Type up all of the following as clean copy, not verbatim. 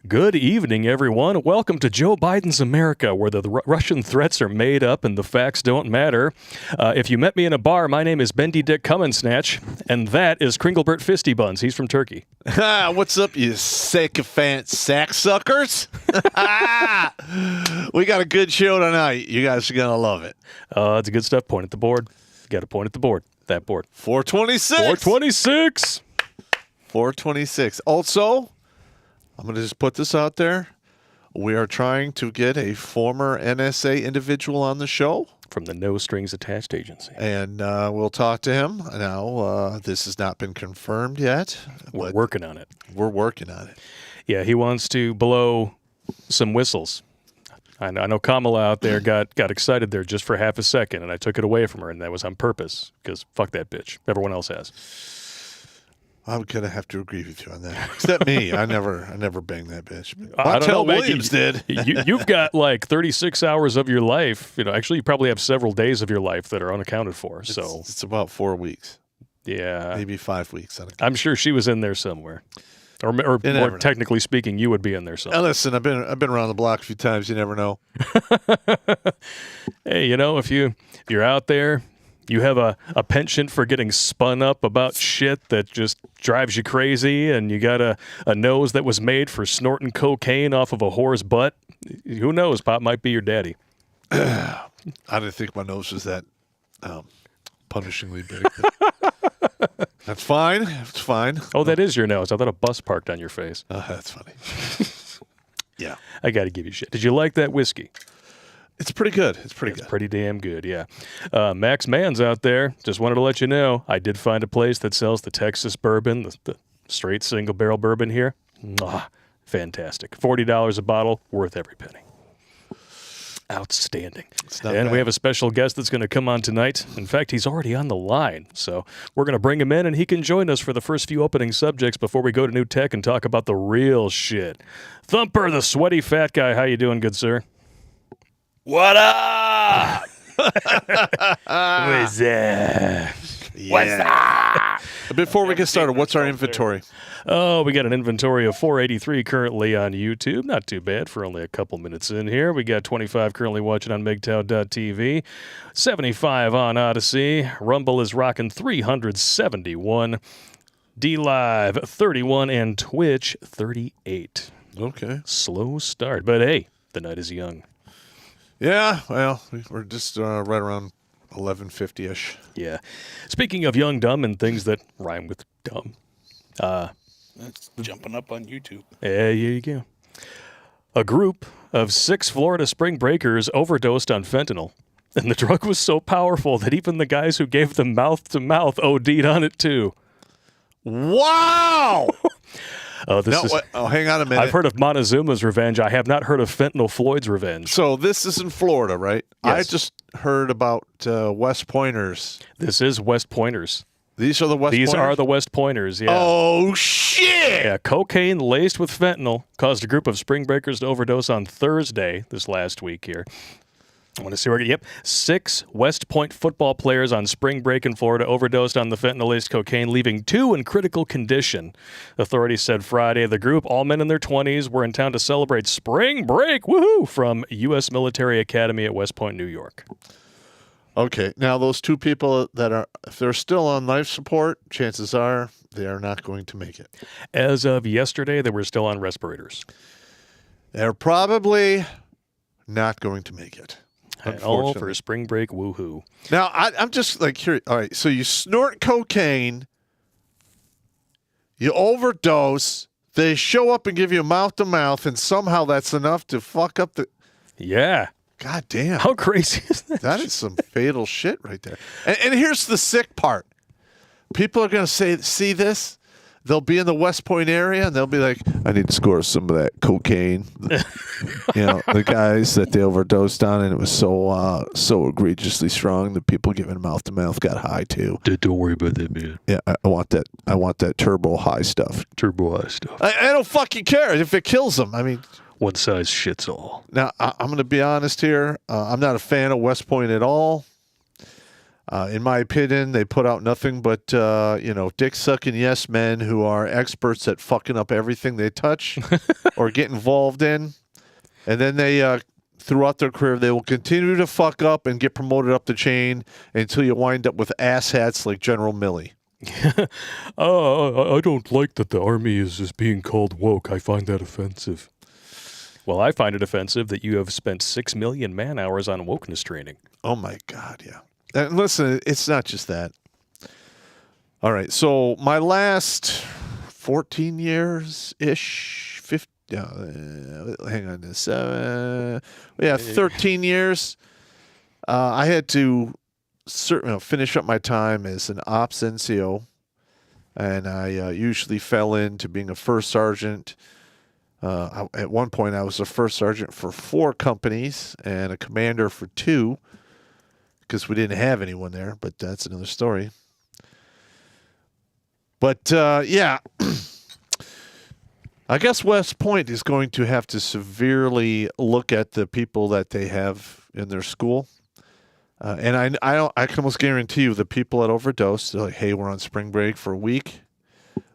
Good evening, everyone. Welcome to Joe Biden's America, where the Russian threats are made up and the facts don't matter. If you met me in a bar, my name is Bendy Dick Cummins-Snatch, and that is Kringlebert Fisty Buns. He's from Turkey. What's up, you sycophant sack suckers? We got a good show tonight. You guys are going to love it. It's good stuff. Point at the board. You got to point at the board. That board. 426. 426. 426. Also, I'm going to just put this out there. We are trying to get a former NSA individual on the show. From the No Strings Attached Agency. And we'll talk to him. Now, this has not been confirmed yet. We're working on it. We're working on it. Yeah, he wants to blow some whistles. I know Kamala out there got excited there just for half a second, and I took it away from her, and that was on purpose, because fuck that bitch. Everyone else has. I'm going to have to agree with you on that. Except me. I never banged that bitch. I don't know, Williams did. You've got like 36 hours of your life. Actually, you probably have several days of your life that are unaccounted for. It's about 4 weeks. Yeah. Maybe 5 weeks. I'm sure she was in there somewhere. Or more technically speaking, you would be in there somewhere. Listen, I've been around the block a few times. You never know. Hey, if you're out there, you have a penchant for getting spun up about shit that just drives you crazy, and you got a nose that was made for snorting cocaine off of a whore's butt. Who knows? Pop might be your daddy. I didn't think my nose was that punishingly big. That's fine. It's fine. Oh, that is your nose. I thought a bus parked on your face. That's funny. Yeah. I got to give you shit. Did you like that whiskey? It's pretty good. It's pretty good. It's pretty damn good, yeah. Max Mann's out there. Just wanted to let you know, I did find a place that sells the Texas bourbon, the straight single barrel bourbon here. Fantastic. $40 a bottle, worth every penny. Outstanding. And we have a special guest that's going to come on tonight. In fact, he's already on the line. So we're going to bring him in, and he can join us for the first few opening subjects before we go to New Tech and talk about the real shit. Thumper, the sweaty fat guy. How you doing, good sir? What up? What's up? What's up? Before we get started, what's our inventory? Oh, we got an inventory of 483 currently on YouTube. Not too bad for only a couple minutes in here. We got 25 currently watching on MGTOW.tv, 75 on Odyssey. Rumble is rocking 371. D-Live 31 and Twitch 38. Okay. Slow start, but hey, the night is young. Yeah, well, we're just right around 11:50-ish. Yeah. Speaking of young, dumb, and things that rhyme with dumb. That's jumping up on YouTube. There you go. A group of 6 Florida spring breakers overdosed on fentanyl, and the drug was so powerful that even the guys who gave them mouth-to-mouth OD'd on it, too. Wow! Hang on a minute. I've heard of Montezuma's revenge. I have not heard of Fentanyl Floyd's revenge. So this is in Florida, right? Yes. I just heard about West Pointers. This is West Pointers. These are the West Pointers? These are the West Pointers, yeah. Oh, shit! Yeah, cocaine laced with fentanyl caused a group of spring breakers to overdose on Thursday, this last week here. I want to see where. Yep, 6 West Point football players on spring break in Florida overdosed on the fentanyl-laced cocaine, leaving 2 in critical condition. Authorities said Friday the group, all men in their 20s, were in town to celebrate spring break, woohoo, from U.S. Military Academy at West Point, New York. Okay, now those 2 people that are, if they're still on life support, chances are they are not going to make it. As of yesterday, they were still on respirators. They're probably not going to make it. And all for spring break, woohoo. Now, I'm just like curious. All right, so you snort cocaine, you overdose, they show up and give you mouth-to-mouth, and somehow that's enough to fuck up the... Yeah. God damn. How crazy is that? That is some fatal shit right there. And here's the sick part. People are going to see this. They'll be in the West Point area, and they'll be like, I need to score some of that cocaine. The guys that they overdosed on, and it was so egregiously strong that people giving mouth-to-mouth got high, too. Don't worry about that, man. Yeah, I want that turbo high stuff. Turbo high stuff. I don't fucking care if it kills them. I mean... One size shits all. Now, I'm going to be honest here. I'm not a fan of West Point at all. In my opinion, they put out nothing but, dick-sucking yes men who are experts at fucking up everything they touch or get involved in. And then they, throughout their career, they will continue to fuck up and get promoted up the chain until you wind up with asshats like General Milley. I don't like that the Army is being called woke. I find that offensive. Well, I find it offensive that you have spent 6 million man-hours on wokeness training. Oh, my God, yeah. And listen, it's not just that. All right, so my last 14 years-ish, 15, hang on, 13 years, I had to finish up my time as an ops NCO, and I usually fell into being a first sergeant. At one point, I was a first sergeant for 4 companies and a commander for 2, because we didn't have anyone there, but that's another story. But, yeah, I guess West Point is going to have to severely look at the people that they have in their school. And I can almost guarantee you the people at Overdose, they're like, hey, we're on spring break for a week.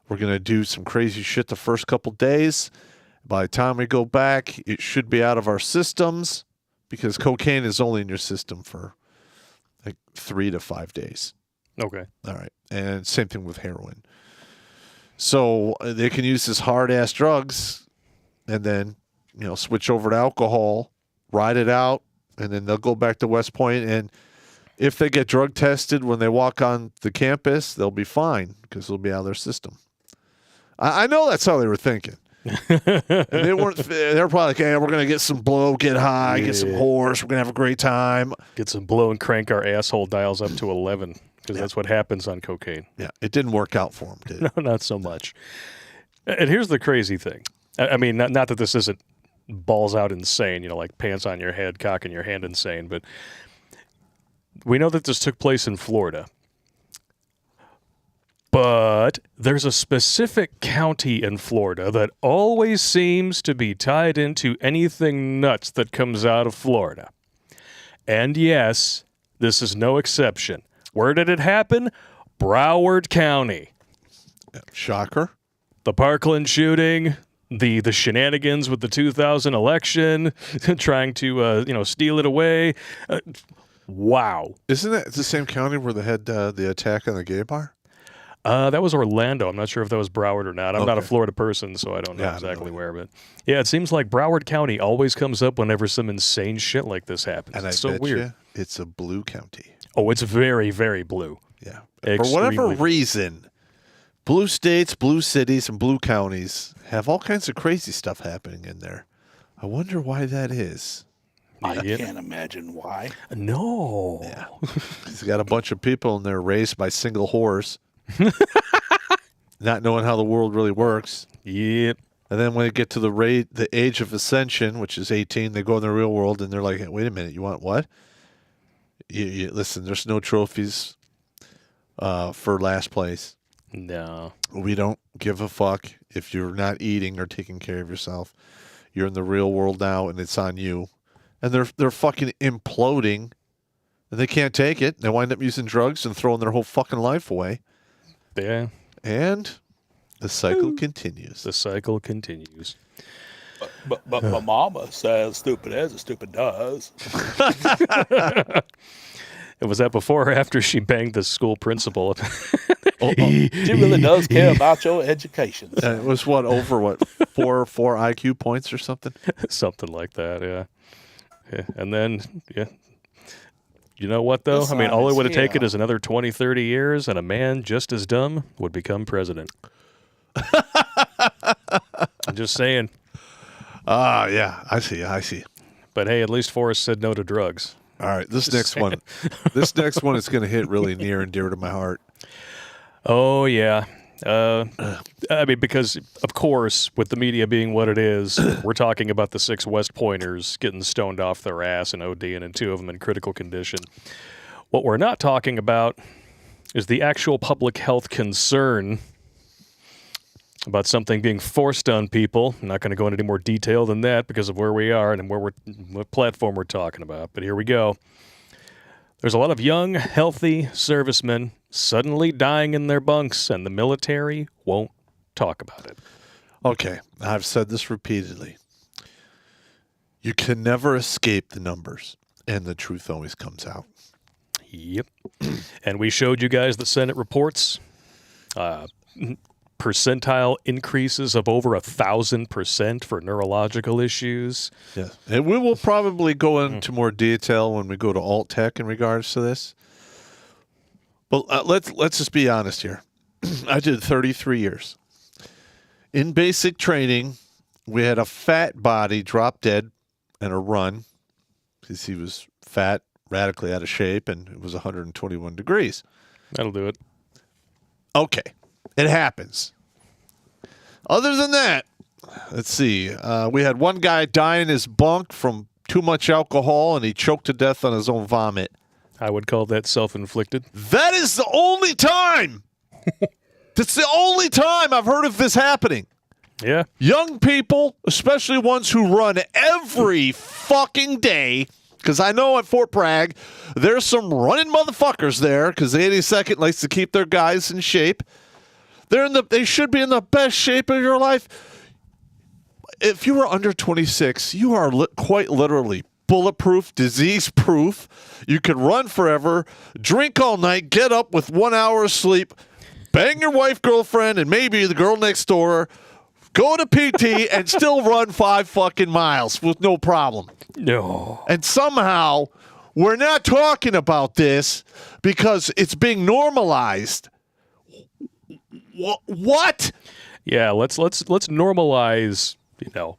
We're going to do some crazy shit the first couple days. By the time we go back, it should be out of our systems because cocaine is only in your system for like 3 to 5 days. Okay. All right. And same thing with heroin. So they can use this hard-ass drugs and then, switch over to alcohol, ride it out, and then they'll go back to West Point. And if they get drug tested when they walk on the campus, they'll be fine because they'll be out of their system. I know that's how they were thinking. They weren't. They're probably like, hey, we're gonna get some blow, get high, get some horse. We're gonna have a great time. Get some blow and crank our asshole dials up to 11 because that's what happens on cocaine. Yeah, it didn't work out for them, did it? No, not so much. And here's the crazy thing. I mean, not that this isn't balls out insane, like pants on your head, cock in your hand insane, but we know that this took place in Florida. But there's a specific county in Florida that always seems to be tied into anything nuts that comes out of Florida. And yes, this is no exception. Where did it happen? Broward County. Shocker. The Parkland shooting, the shenanigans with the 2000 election, trying to steal it away. Wow. Isn't that the same county where they had the attack on the gay bar? That was Orlando. I'm not sure if that was Broward or not. I'm not a Florida person, so I don't know exactly where. But yeah, it seems like Broward County always comes up whenever some insane shit like this happens. And it's I so bet weird. you it's a blue county. Oh, it's very, very blue. Yeah. Extremely For whatever blue. reason, blue states, blue cities, and blue counties have all kinds of crazy stuff happening in there. I wonder why that is. I Yeah. can't imagine why. No. Yeah. He's got a bunch of people and they're raised by single whores. Not knowing how the world really works. Yep. And then when they get to the age of ascension, which is 18, they go in the real world and they're like, hey, wait a minute, you want what? You listen, there's no trophies for last place. No. We don't give a fuck if you're not eating or taking care of yourself. You're in the real world now and it's on you. And they're fucking imploding and they can't take it. They wind up using drugs and throwing their whole fucking life away. Yeah. And the cycle continues. The cycle continues. But my mama says stupid as a stupid does. Was that before or after she banged the school principal? She really does care about your education. It was four IQ points or something? Something like that, yeah. And then, you know what, though? This I mean, all it line would is have taken here. is another 20, 30 years, and a man just as dumb would become president. I'm just saying. Yeah, I see. But hey, at least Forrest said no to drugs. All right, this next one is going to hit really near and dear to my heart. Oh, yeah. I mean, because, of course, with the media being what it is, we're talking about the 6 West Pointers getting stoned off their ass and ODing, and 2 of them in critical condition. What we're not talking about is the actual public health concern about something being forced on people. I'm not going to go into any more detail than that because of where we are and what platform we're talking about. But here we go. There's a lot of young, healthy servicemen suddenly dying in their bunks, and the military won't talk about it. Okay, I've said this repeatedly. You can never escape the numbers, and the truth always comes out. Yep. And we showed you guys the Senate reports. Percentile increases of over 1,000% for neurological issues. Yeah, and we will probably go into more detail when we go to alt tech in regards to this. But let's just be honest here. I did 33 years. In basic training, we had a fat body drop dead in a run because he was fat, radically out of shape, and it was 121 degrees. That'll do it. Okay, it happens. Other than that, let's see. We had one guy die in his bunk from too much alcohol, and he choked to death on his own vomit. I would call that self-inflicted. That is the only time. That's the only time I've heard of this happening. Yeah. Young people, especially ones who run every fucking day, because I know at Fort Bragg, there's some running motherfuckers there, because the 82nd likes to keep their guys in shape. They should be in the best shape of your life. If you are under 26, you are quite literally bulletproof, disease-proof. You can run forever, drink all night, get up with 1 hour of sleep, bang your wife, girlfriend, and maybe the girl next door, go to PT, and still run 5 fucking miles with no problem. No. And somehow, we're not talking about this because it's being normalized. What? Yeah, let's normalize,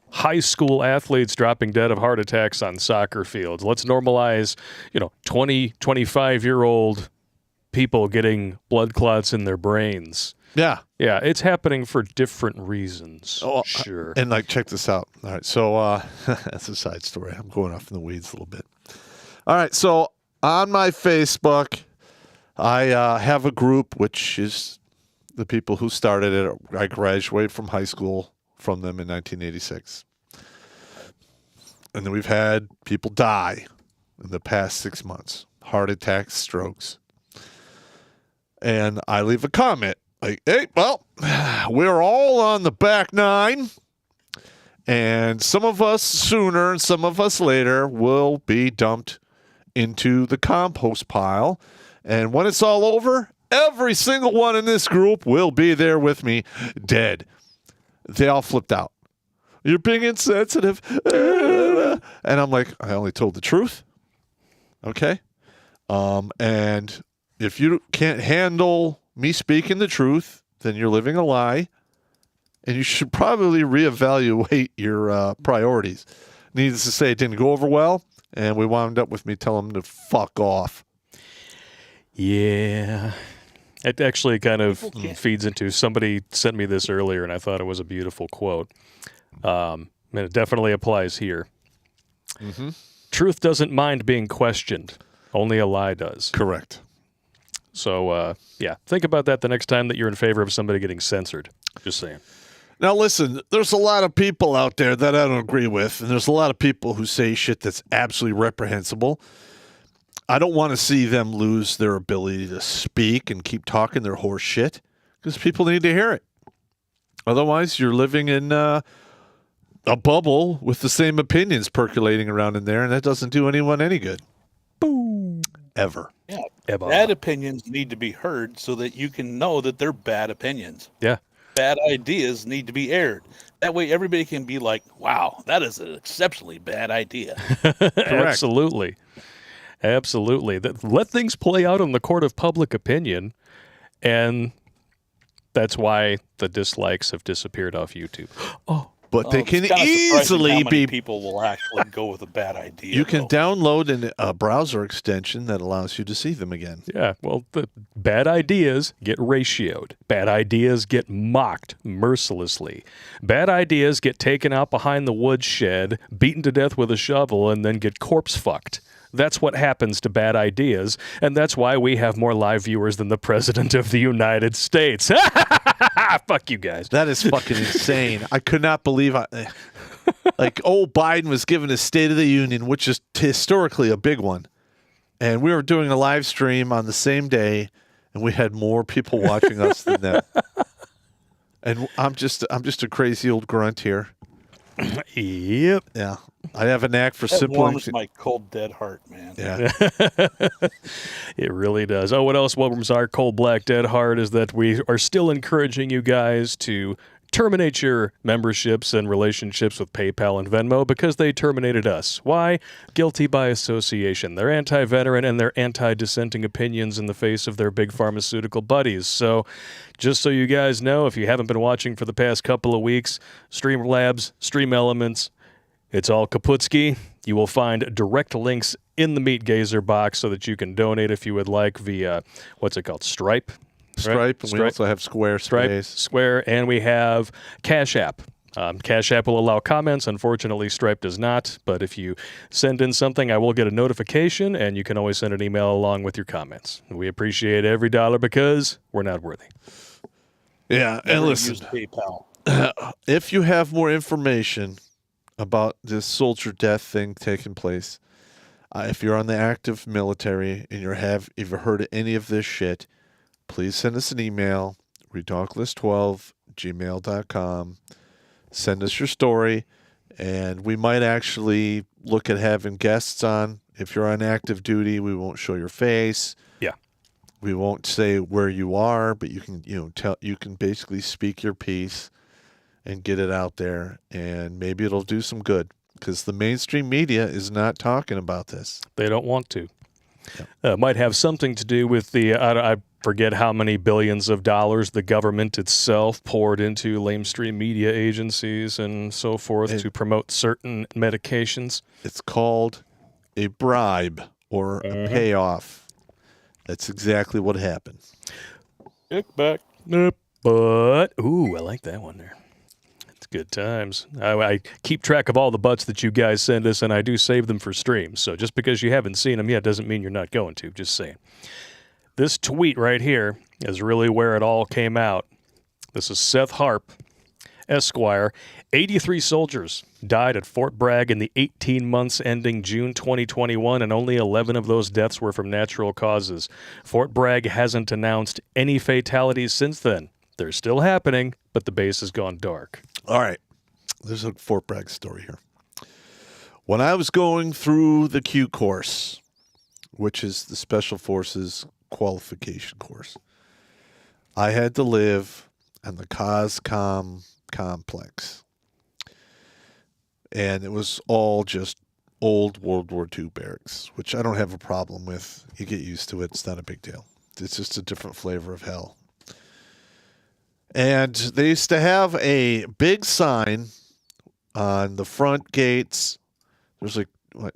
high school athletes dropping dead of heart attacks on soccer fields. Let's normalize, 20, 25-year-old people getting blood clots in their brains. Yeah. Yeah, it's happening for different reasons. Oh, sure. And check this out. All right, so that's a side story. I'm going off in the weeds a little bit. All right, so on my Facebook, I have a group, which is the people who started it. I graduated from high school from them in 1986. And then we've had people die in the past 6 months. Heart attacks, strokes. And I leave a comment like, hey, well, we're all on the back nine. And some of us sooner and some of us later will be dumped into the compost pile. And when it's all over, every single one in this group will be there with me, dead. They all flipped out. You're being insensitive. And I'm like, I only told the truth. Okay? And if you can't handle me speaking the truth, then you're living a lie. And you should probably reevaluate your priorities. Needless to say, it didn't go over well. And we wound up with me telling them to fuck off. Yeah. It actually kind of feeds into, somebody sent me this earlier, and I thought it was a beautiful quote. And it definitely applies here. Mm-hmm. Truth doesn't mind being questioned. Only a lie does. Correct. So, think about that the next time that you're in favor of somebody getting censored. Just saying. Now, listen, there's a lot of people out there that I don't agree with, and there's a lot of people who say shit that's absolutely reprehensible. I don't want to see them lose their ability to speak and keep talking their horse shit because people need to hear it. Otherwise, you're living in a bubble with the same opinions percolating around in there, and that doesn't do anyone any good. Boom. Ever. Yeah. Ever. Bad opinions need to be heard so that you can know that they're bad opinions. Yeah. Bad ideas need to be aired. That way everybody can be like, wow, that is an exceptionally bad idea. Absolutely. Absolutely. Let things play out in the court of public opinion, and that's why the dislikes have disappeared off YouTube. Oh, but they can it's kinda surprising easily how many be. people will actually go with a bad idea. You can though. download a browser extension that allows you to see them again. yeah. Well, the bad ideas get ratioed. Bad ideas get mocked mercilessly. Bad ideas get taken out behind the woodshed, beaten to death with a shovel, and then get corpse fucked. That's what happens to bad ideas, and that's why we have more live viewers than the President of the United States. Fuck you guys. That is fucking insane. I could not believe old Biden was given a State of the Union, which is historically a big one. And we were doing a live stream on the same day, and we had more people watching us than them. And I'm just a crazy old grunt here. Yep. Yeah. I have a knack for That simply. warms my cold, dead heart, man. Yeah. It really does. Oh, what else warms our cold, black, dead heart is that we are still encouraging you guys to terminate your memberships and relationships with PayPal and Venmo because they terminated us. Why? Guilty by association. They're anti-veteran and they're anti-dissenting opinions in the face of their big pharmaceutical buddies. So just so you guys know, if you haven't been watching for the past couple of weeks, Streamlabs, Stream Elements, it's all Kaputski. You will find direct links in the Meat Gazer box so that you can donate if you would like via, what's it called, Stripe? Stripe, and we also have Squarespace. Stripe, Square, and we have Cash App. Cash App will allow comments. Unfortunately, Stripe does not. But if you send in something, I will get a notification, and you can always send an email along with your comments. We appreciate every dollar because we're not worthy. Yeah, and listen, Use PayPal. if you have more information about this soldier death thing taking place, if you're on the active military and if you've heard of any of this shit, please send us an email, redonkulas12@gmail.com. Send us your story, and we might actually look at having guests on. If you're on active duty, we won't show your face. Yeah. We won't say where you are, but you can, you can basically speak your piece and get it out there, and maybe it'll do some good because the mainstream media is not talking about this. They don't want to. Might have something to do with the, I forget how many billions of dollars the government itself poured into lamestream media agencies and so forth to promote certain medications. It's called a bribe or a payoff. That's exactly what happened. Kickback. But, ooh, I like that one there. It's good times. I keep track of all the butts that you guys send us, and I do save them for streams. So just because you haven't seen them yet doesn't mean you're not going to. Just saying. This tweet right here is really where it all came out. This is Seth Harp, Esquire. 83 soldiers died at Fort Bragg in the 18 months ending June 2021, and only 11 of those deaths were from natural causes. Fort Bragg hasn't announced any fatalities since then. They're still happening, but the base has gone dark. All right. There's a Fort Bragg story here. When I was going through the Q course, which is the Special Forces qualification course, I had to live in the COSCOM complex. And it was all just old World War II barracks, which I don't have a problem with. You get used to it. It's not a big deal. It's just a different flavor of hell. And they used to have a big sign on the front gates. There's like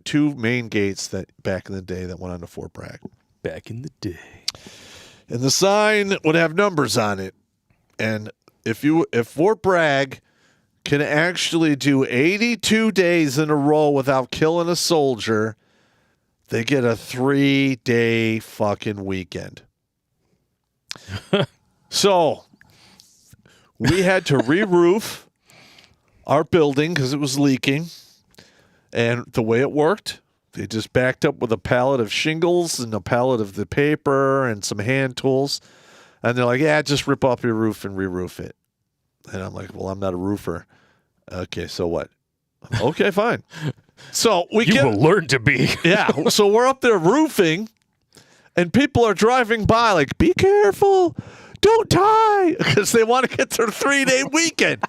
two main gates that back in the day that went onto Fort Bragg. Back in the day. And the sign would have numbers on it. And if Fort Bragg can actually do 82 days in a row without killing a soldier, they get a 3-day fucking weekend. So we had to re-roof our building because it was leaking. And the way it worked, they just backed up with a pallet of shingles and a pallet of the paper and some hand tools. And they're like, yeah, just rip off your roof and re-roof it. And I'm like, well, I'm not a roofer. Okay, so what? Okay, fine. So You will learn to be. yeah, so we're up there roofing, and people are driving by like, be careful, don't die, because they want to get their 3-day weekend.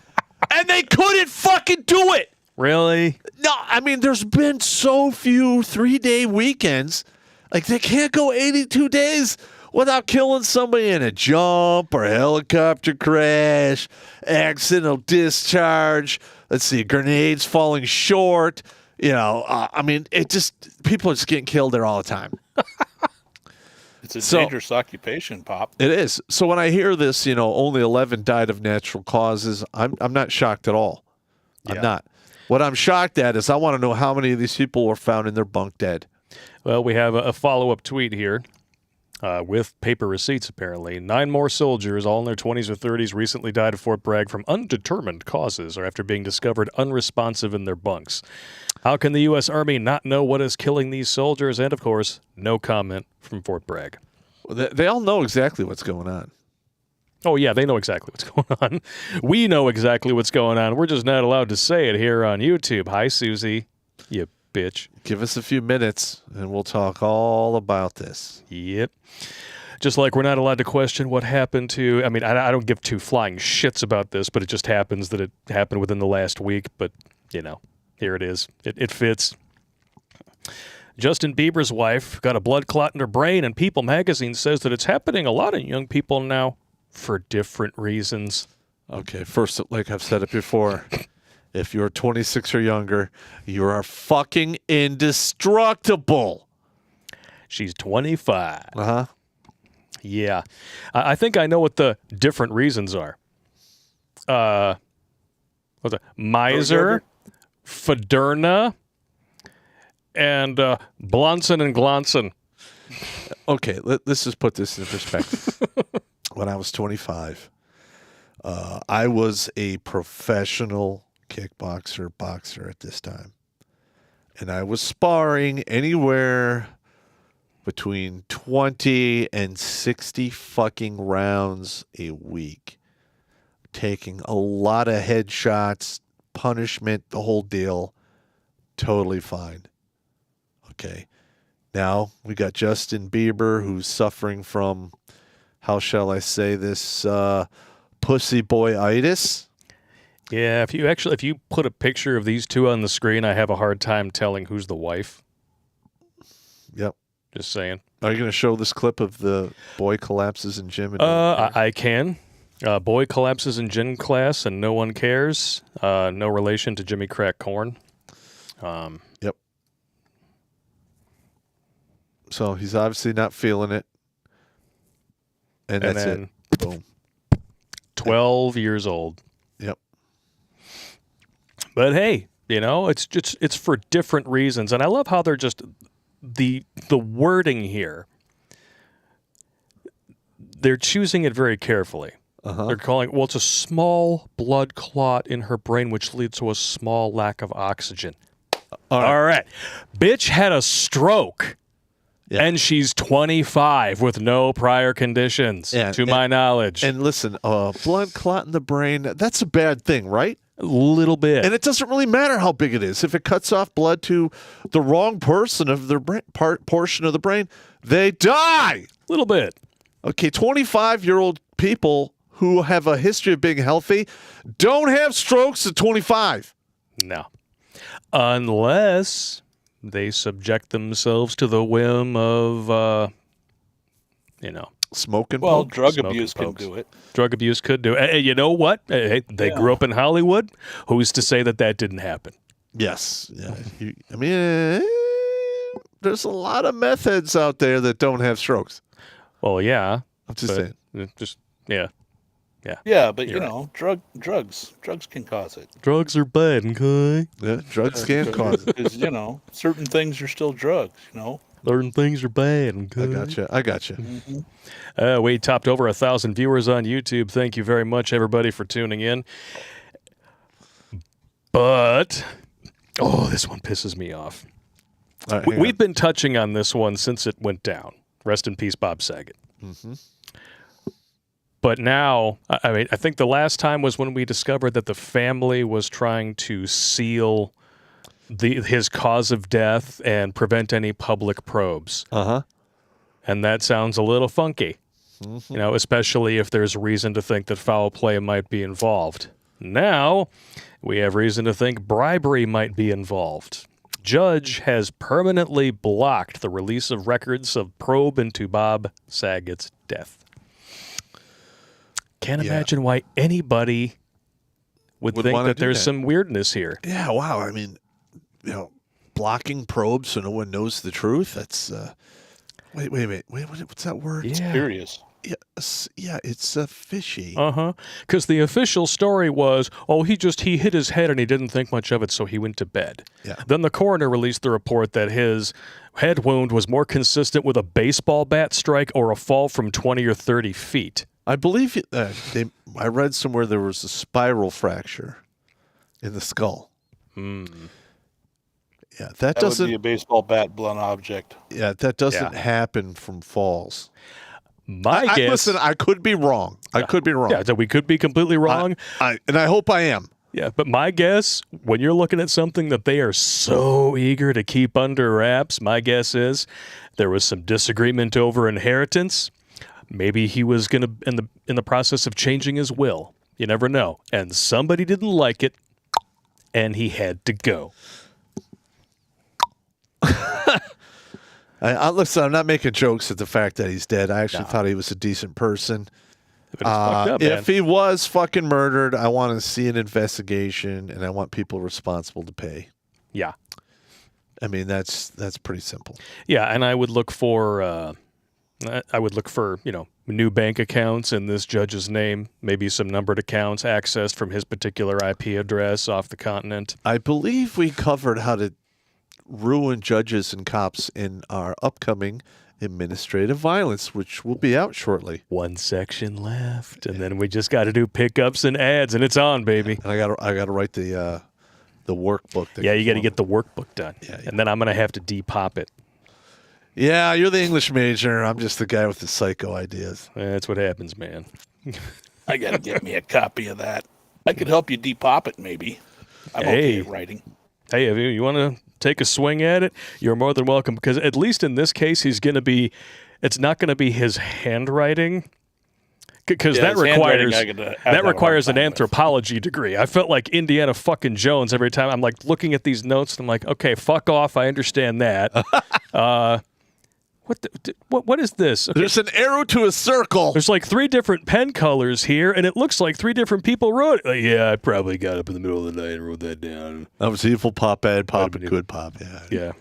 And they couldn't fucking do it. Really? No, I mean, there's been so few 3-day weekends. Like, they can't go 82 days without killing somebody in a jump or a helicopter crash, accidental discharge, let's see, grenades falling short. I mean, people are just getting killed there all the time. It's a dangerous occupation, Popp. It is. So when I hear this, only 11 died of natural causes, I'm not shocked at all. I'm not. What I'm shocked at is I want to know how many of these people were found in their bunk dead. Well, we have a follow-up tweet here. With paper receipts, apparently. 9 more soldiers, all in their 20s or 30s, recently died at Fort Bragg from undetermined causes or after being discovered unresponsive in their bunks. How can the U.S. Army not know what is killing these soldiers? And, of course, no comment from Fort Bragg. Well, they all know exactly what's going on. Oh, yeah, they know exactly what's going on. We know exactly what's going on. We're just not allowed to say it here on YouTube. Hi, Susie, you bitch. Give us a few minutes, and we'll talk all about this. Yep. Just like we're not allowed to question what happened to, I mean, I don't give two flying shits about this, but it just happens that it happened within the last week. But, you know, here it is. It fits. Justin Bieber's wife got a blood clot in her brain, and People magazine says that it's happening a lot in young people now for different reasons. Okay, first, like I've said it before, if you're 26 or younger, you are fucking indestructible. She's 25. Uh-huh. Yeah. I think I know what the different reasons are. What's that? Miser, Federna, and Blonson and Glonson. Okay, let's just put this in perspective. When I was 25, I was a professional boxer at this time. And I was sparring anywhere between 20 and 60 fucking rounds a week. Taking a lot of headshots, punishment, the whole deal. Totally fine. Okay. Now we got Justin Bieber, who's suffering from, how shall I say this, pussy boy-itis. Yeah, if you put a picture of these two on the screen, I have a hard time telling who's the wife. Yep. Just saying. Are you going to show this clip of the boy collapses in gym? I can. Boy collapses in gym class and no one cares. No relation to Jimmy Crack Corn. Yep. So he's obviously not feeling it. And that's then, it. Boom. 12 years old. Yep. But hey, you know, it's for different reasons. And I love how they're just the wording here. They're choosing it very carefully. Uh-huh. They're calling, well, it's a small blood clot in her brain, which leads to a small lack of oxygen. All right. Bitch had a stroke. Yeah. And she's 25 with no prior conditions, to my knowledge. And listen, blood clot in the brain, that's a bad thing, right? A little bit. And it doesn't really matter how big it is. If it cuts off blood to the wrong person of their portion of the brain, they die. A little bit. Okay, 25-year-old people who have a history of being healthy don't have strokes at 25. No. Unless they subject themselves to the whim of, smoking. Well, pokes? drug abuse can do it. Drug abuse could do it. Hey, you know what? Hey, they grew up in Hollywood. Who's to say that didn't happen? Yes. Yeah. There's a lot of meth heads out there that don't have strokes. Well, yeah. I'm just saying. Yeah. Yeah, but You're drugs can cause it. Drugs are bad, okay? Yeah, drugs can cause it. Because, certain things are still drugs, Certain things are bad, okay? I gotcha. Mm-hmm. We topped over 1,000 viewers on YouTube. Thank you very much, everybody, for tuning in. But, this one pisses me off. Right, We've been touching on this one since it went down. Rest in peace, Bob Saget. Mm-hmm. But now, I think the last time was when we discovered that the family was trying to seal his cause of death and prevent any public probes. Uh-huh. And that sounds a little funky, especially if there's reason to think that foul play might be involved. Now, we have reason to think bribery might be involved. Judge has permanently blocked the release of records of probe into Bob Saget's death. Can't imagine why anybody would think that there's some weirdness here. Yeah, wow. I mean, blocking probes so no one knows the truth. That's wait, what's that word? It's curious. Yeah, it's fishy. Because the official story was, he hit his head and he didn't think much of it, so he went to bed. Yeah. Then the coroner released the report that his head wound was more consistent with a baseball bat strike or a fall from 20 or 30 feet. I believe I read somewhere there was a spiral fracture in the skull. Yeah, that That would doesn't. be a baseball bat blunt object. Yeah, that doesn't happen from falls. My guess. Listen, I could be wrong. I could be wrong. Yeah, so we could be completely wrong. And I hope I am. Yeah, but my guess, when you're looking at something that they are so eager to keep under wraps, my guess is there was some disagreement over inheritance. Maybe he was going to in the process of changing his will. You never know. And somebody didn't like it, and he had to go. Listen, I'm not making jokes at the fact that he's dead. I actually thought he was a decent person. But it's fucked up, man. If he was fucking murdered, I want to see an investigation, and I want people responsible to pay. Yeah. I mean, that's pretty simple. Yeah, and I would look for new bank accounts in this judge's name, maybe some numbered accounts accessed from his particular IP address off the continent. I believe we covered how to ruin judges and cops in our upcoming administrative violence, which will be out shortly. One section left, and then we just got to do pickups and ads, and it's on, baby. And I got to write the workbook. Yeah, you got to get the workbook done, Yeah. And then I'm gonna have to depop it. Yeah, you're the English major. I'm just the guy with the psycho ideas. That's what happens, man. I got to get me a copy of that. I could help you depop it, maybe. I'm okay at writing. Hey, if you want to take a swing at it, you're more than welcome. Because at least in this case, it's not going to be his handwriting. Because that requires an anthropology degree. I felt like Indiana fucking Jones every time. I'm like looking at these notes, and I'm like, okay, fuck off. I understand that. What is this? Okay. There's an arrow to a circle. There's like 3 different pen colors here, and it looks like 3 different people wrote it. Yeah, I probably got up in the middle of the night and wrote that down. That was evil pop, bad pop, and good pop. Yeah. Yeah.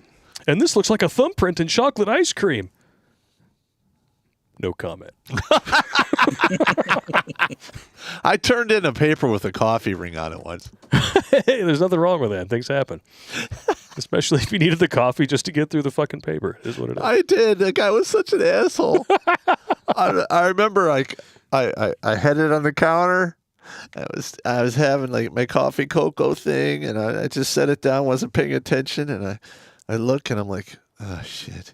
And this looks like a thumbprint in chocolate ice cream. No comment. I turned in a paper with a coffee ring on it once. Hey, there's nothing wrong with that. Things happen. Especially if you needed the coffee just to get through the fucking paper. It is what it is. I did. That guy was such an asshole. I remember I had it on the counter. I was having like my coffee cocoa thing, and I just set it down, wasn't paying attention, and I look and I'm like, oh shit.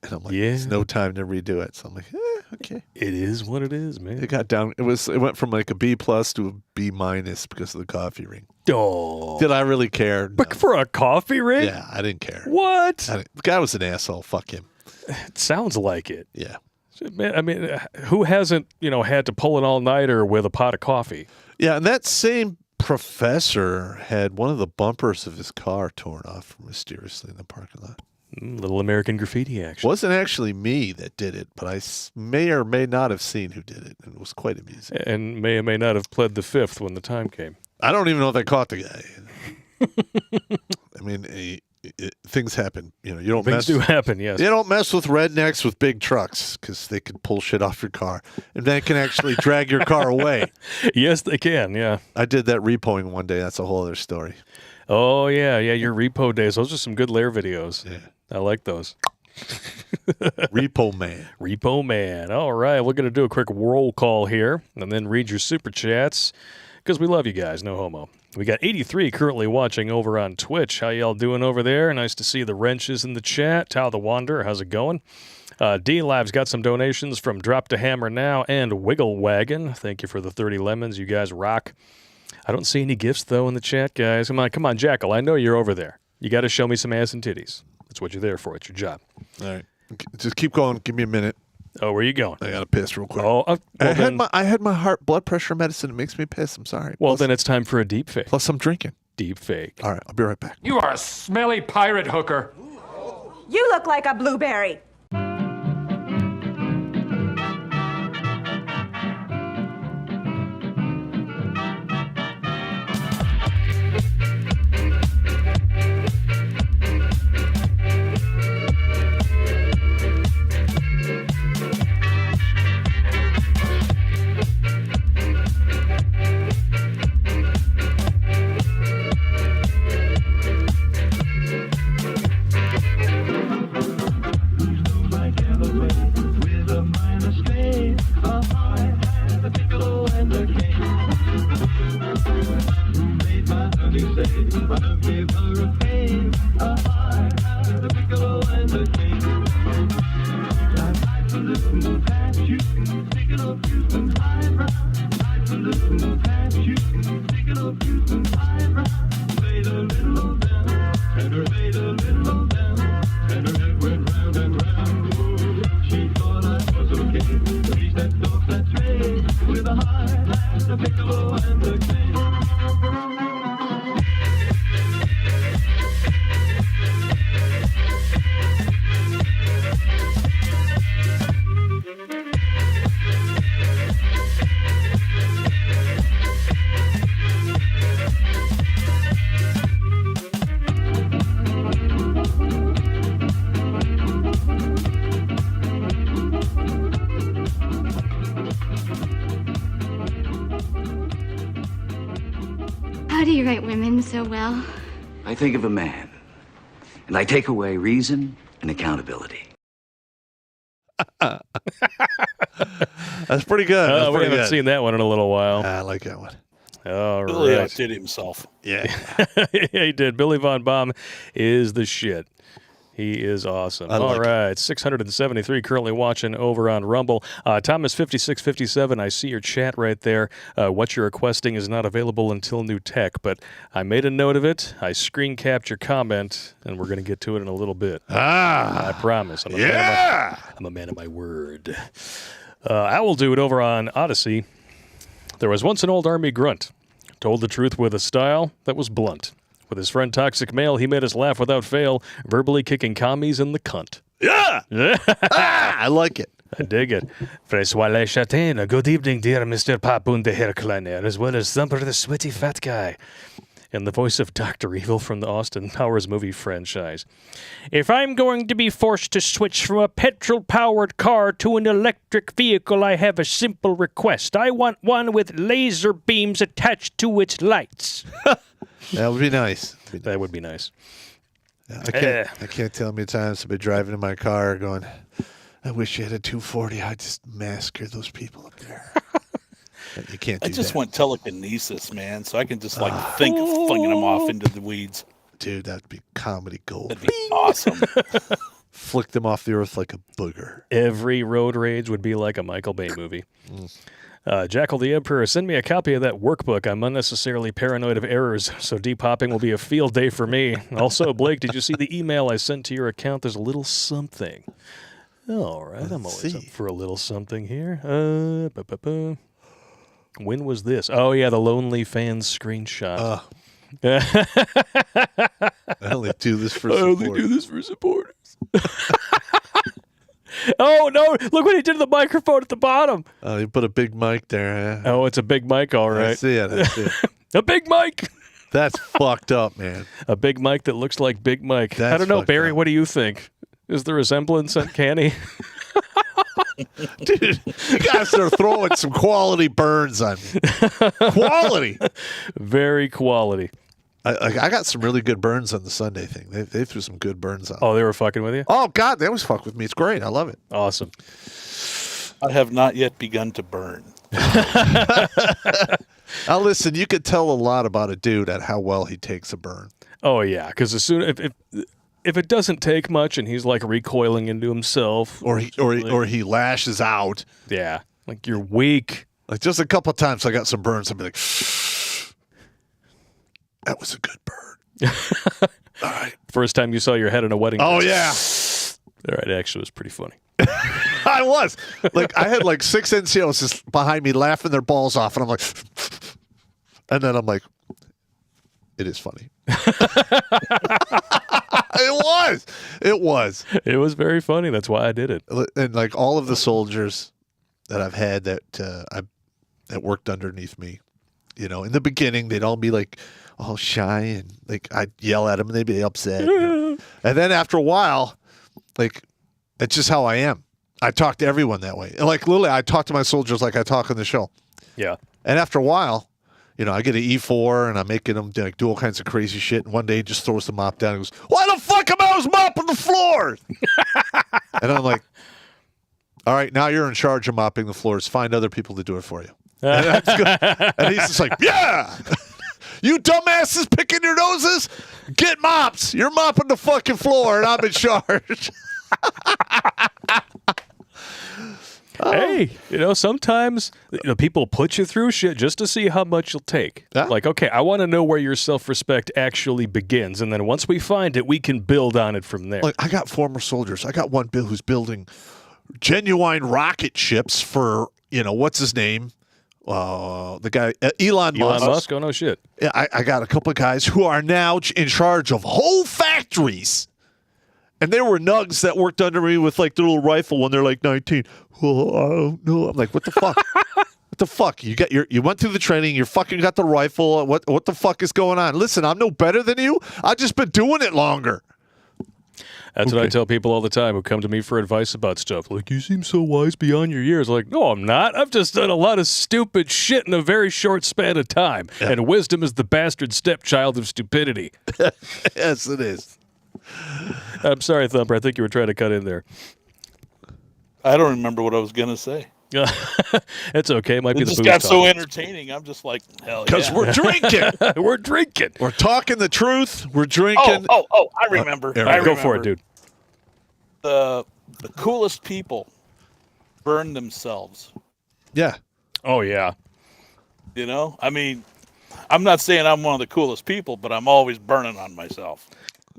And I'm like, there's no time to redo it. So I'm like, okay. It is what it is, man. It got down. It went from like a B+ to a B- because of the coffee ring. Oh. Did I really care? No. But for a coffee ring? Yeah, I didn't care. What? The guy was an asshole. Fuck him. It sounds like it. Yeah. Man, I mean, who hasn't, had to pull an all-nighter with a pot of coffee? Yeah, and that same professor had one of the bumpers of his car torn off mysteriously in the parking lot. Little American graffiti action. Wasn't actually me that did it, but I may or may not have seen who did it, and it was quite amusing. And may or may not have pled the fifth when the time came. I don't even know if they caught the guy. I mean, things happen. You don't Things do happen, yes. You don't mess with rednecks with big trucks because they can pull shit off your car, and they can actually drag your car away. Yes, they can, yeah. I did that repoing one day. That's a whole other story. Oh, yeah, your repo days. Those are some good Lair videos. Yeah. I like those. Repo Man. Repo Man. All right, we're going to do a quick roll call here and then read your super chats because we love you guys, no homo. We got 83 currently watching over on Twitch. How y'all doing over there? Nice to see the wrenches in the chat. Tao the Wanderer, how's it going? D-Live's got some donations from Drop to Hammer Now and Wiggle Wagon. Thank you for the 30 lemons. You guys rock. I don't see any gifts, though, in the chat, guys. Come on, Jackal. I know you're over there. You got to show me some ass and titties. That's what you're there for. It's your job. All right. Just keep going. Give me a minute. Oh, where are you going? I got to piss real quick. Oh, I had my heart blood pressure medicine. It makes me piss. I'm sorry. Well, then it's time for a deep fake. Plus, I'm drinking. Deep fake. All right. I'll be right back. You are a smelly pirate hooker. You look like a blueberry. I don't give her a How do you write women so well? I think of a man, and I take away reason and accountability. That's pretty good. That's we pretty haven't good. seen that one in a little while. I like that one. All Billy right. outdid himself. Yeah. Yeah, he did. Billy Von Baum is the shit. He is awesome. I like All right, 673 currently watching over on Rumble. Thomas 5657, I see your chat right there. What you're requesting is not available until new tech, but I made a note of it. I screen capped your comment, and we're going to get to it in a little bit. I promise. I'm a man of my word. I will do it over on Odyssey. There was once an old army grunt, told the truth with a style that was blunt. With his friend Toxic Male, he made us laugh without fail, verbally kicking commies in the cunt. Yeah. I like it. I dig it. François Le Chatain, good evening, dear Mr. Papoon the Hair Kleiner, as well as Thumper the sweaty fat guy. In the voice of Dr. Evil from the Austin Powers movie franchise. If I'm going to be forced to switch from a petrol-powered car to an electric vehicle, I have a simple request. I want one with laser beams attached to its lights. That would be nice. That would be nice. I can't tell how many times I've been driving in my car going, I wish you had a 240. I'd just massacre those people up there. You can't do I just that. want telekinesis, man, so I can just think of flinging them off into the weeds. Dude, that'd be comedy gold. That'd be awesome. Flick them off the earth like a booger. Every road rage would be like a Michael Bay movie. Jackal the Emperor, send me a copy of that workbook. I'm unnecessarily paranoid of errors, so depopping will be a field day for me. Also, Blake, did you see the email I sent to your account? There's a little something. All right, I'm always up for a little something here. When was this? Oh, yeah, the Lonely Fans screenshot. I only do this for support. this for supporters. Oh, no, look what he did to the microphone at the bottom. Oh, you put a big mic there, huh? Oh, it's a big mic, all right. I see it. A big mic. That's fucked up, man. A big mic that looks like Big Mike. That's I don't know, fucked Barry, up. what do you think? Is the resemblance uncanny? Dude, you guys are throwing some quality burns on me. Quality. Very quality. I got some really good burns on the Sunday thing. They threw some good burns on. Oh, they were fucking with you? Oh, God, they always fuck with me. It's great. I love it. Awesome. I have not yet begun to burn. Now, listen, you could tell a lot about a dude at how well he takes a burn. Oh, yeah, because as soon if it doesn't take much and he's like recoiling into himself, Or he lashes out. yeah, like you're weak. Like just a couple of times I got some burns. I'd be like, that was a good burn. All right. First time you saw your head in a wedding Oh, dress. yeah. All right, actually, it was pretty funny. I was. Like, I had like 6 NCOs just behind me laughing their balls off. And I'm like, and then I'm like, it is funny. It was. It was very funny. That's why I did it. And like all of the soldiers that I've had that worked underneath me, you know, in the beginning, they'd all be like all shy and like I'd yell at them and they'd be upset. You know? And then after a while, like, it's just how I am. I talk to everyone that way. And like literally, I talk to my soldiers like I talk on the show. Yeah. And after a while, you know, I get an E4 and I'm making them like do all kinds of crazy shit. And one day he just throws the mop down and goes, "Why the fuck am I always mopping the floors?" And I'm like, "All right, now you're in charge of mopping the floors. Find other people to do it for you." And, that's good. And he's just like, "Yeah, you dumbasses picking your noses, Get mops. You're mopping the fucking floor, and I'm in charge. Hey, sometimes people put you through shit just to see how much you'll take. Yeah. Like, okay, I want to know where your self-respect actually begins, and then once we find it, we can build on it from there. Like, I got former soldiers. I got one Bill who's building genuine rocket ships for, what's his name? The guy, Elon Musk. Elon Musk? Oh, no shit. Yeah, I got a couple of guys who are now in charge of whole factories. And there were nugs that worked under me with like their little rifle when they're like 19. Well, I don't know. I'm like, what the fuck? What the fuck? You went through the training. You fucking got the rifle. What the fuck is going on? Listen, I'm no better than you. I've just been doing it longer. That's what I tell people all the time who come to me for advice about stuff. Like, you seem so wise beyond your years. Like, no, I'm not. I've just done a lot of stupid shit in a very short span of time. Yeah. And wisdom is the bastard stepchild of stupidity. Yes, it is. I'm sorry, Thumper. I think you were trying to cut in there. I don't remember what I was going to say. It's okay. It might be it the just booze got talk. so entertaining. I'm just like, hell yeah. Because we're drinking. We're drinking. We're talking the truth. We're drinking. Oh, I remember. I remember. Go for it, dude. The coolest people burn themselves. Yeah. Oh, yeah. I mean, I'm not saying I'm one of the coolest people, but I'm always burning on myself.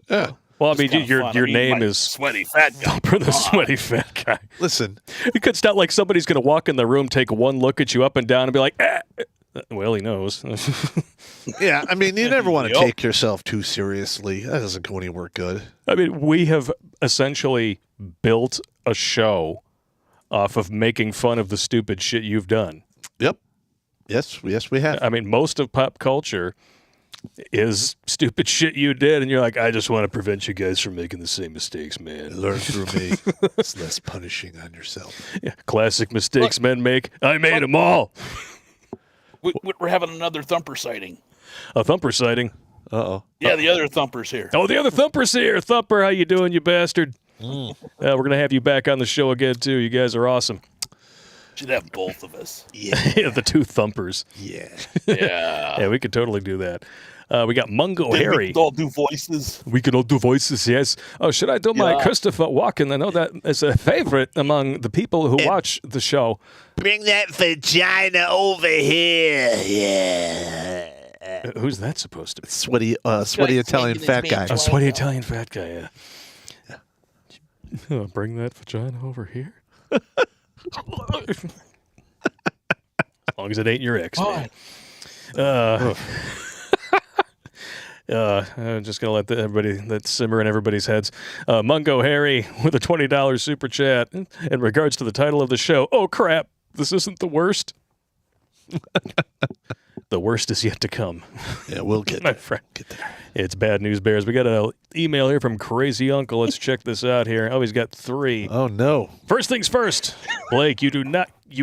Yeah. Well, I mean, your name is Sweaty Fat Guy. Thumper the Sweaty Fat Guy. Listen. It's not like somebody's going to walk in the room, take one look at you up and down, and be like, eh. Well, he knows. Yeah, I mean, you never want to take yourself too seriously. That doesn't go anywhere good. I mean, we have essentially built a show off of making fun of the stupid shit you've done. Yep. Yes, we have. I mean, most of pop culture is stupid shit you did, and you're like, I just want to prevent you guys from making the same mistakes, man. Learn through me. It's less punishing on yourself. Yeah, classic mistakes men make. I made them all. We're having another Thumper sighting. A Thumper sighting. Uh-oh. Yeah, the other Thumper's here. Oh, the other Thumper's here. Thumper, how you doing, you bastard? We're going to have you back on the show again, too. You guys are awesome. Should have both of us. Yeah, the two Thumpers. Yeah. Yeah. Yeah, we could totally do that. We got Mungo Harry. We could all do voices. We can all do voices, yes. Oh, should I do my Christopher Walken? I know that is a favorite among the people who watch the show. Bring that vagina over here. Yeah. Who's that supposed to be? Sweaty Italian fat guy. A sweaty Italian fat guy, yeah. Bring that vagina over here? As long as it ain't your ex, man. I'm just going to let that simmer in everybody's heads. Mungo Harry with a $20 super chat. In regards to the title of the show, oh, crap, this isn't the worst. The worst is yet to come. Yeah, we'll get my there. friend. Get there. It's Bad News Bears. We got an email here from Crazy Uncle. Let's check this out here. Oh, he's got 3. Oh, no. First things first, Blake, you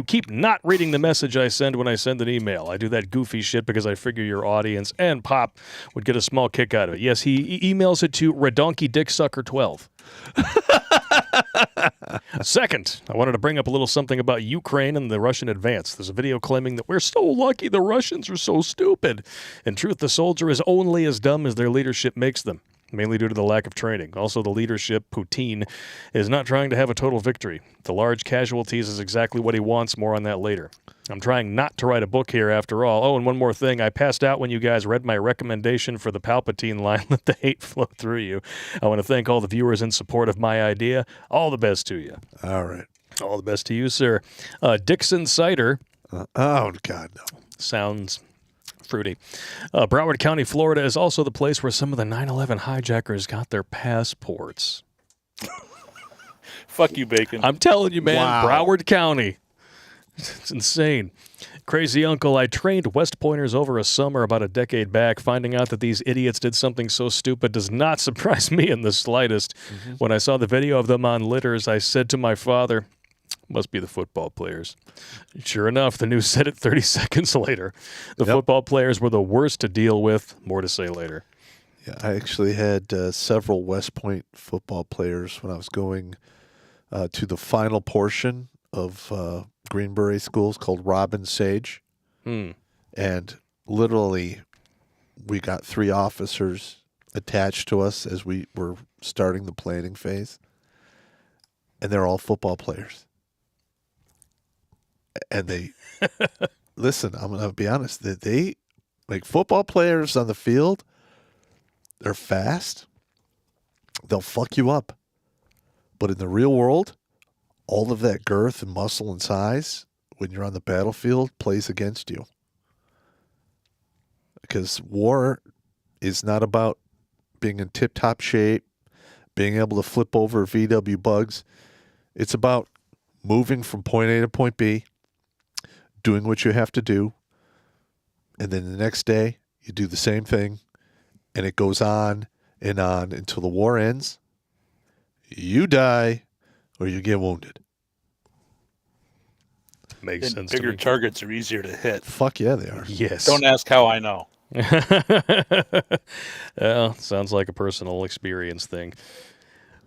keep not reading the message I send when I send an email. I do that goofy shit because I figure your audience and Popp would get a small kick out of it. Yes, he emails it to redonkulasdicksucker12. Second, I wanted to bring up a little something about Ukraine and the Russian advance. There's a video claiming that we're so lucky the Russians are so stupid. In truth, the soldier is only as dumb as their leadership makes them, mainly due to the lack of training. Also, the leadership, Putin, is not trying to have a total victory. The large casualties is exactly what he wants. More on that later. I'm trying not to write a book here after all. Oh, and one more thing. I passed out when you guys read my recommendation for the Palpatine line, let the hate flow through you. I want to thank all the viewers in support of my idea. All the best to you. All right. All the best to you, sir. Dixon Cider. Oh, God, no. Sounds fruity. Broward County, Florida is also the place where some of the 9/11 hijackers got their passports. Fuck you, Bacon. I'm telling you, man, Wow. Broward County. It's insane. Crazy Uncle, I trained West Pointers over a summer about a decade back. Finding out that these idiots did something so stupid does not surprise me in the slightest. Mm-hmm. When I saw the video of them on litters, I said to my father, must be the football players. Sure enough, the news said it 30 seconds later. The football players were the worst to deal with. More to say later. Yeah, I actually had several West Point football players when I was going to the final portion of Greenbury schools called Robin Sage. And literally, we got 3 officers attached to us as we were starting the planning phase, and they're all football players. And they listen. I'm gonna be honest. That they like football players on the field. They're fast. They'll fuck you up. But in the real world, all of that girth and muscle and size, when you're on the battlefield, plays against you. Because war is not about being in tip-top shape, being able to flip over VW bugs. It's about moving from point A to point B, doing what you have to do, and then the next day you do the same thing, and it goes on and on until the war ends. You die or you get wounded. Makes And sense. bigger to me. targets are easier to hit. Fuck yeah, they are. Yes. Don't ask how I know. Well, sounds like a personal experience thing.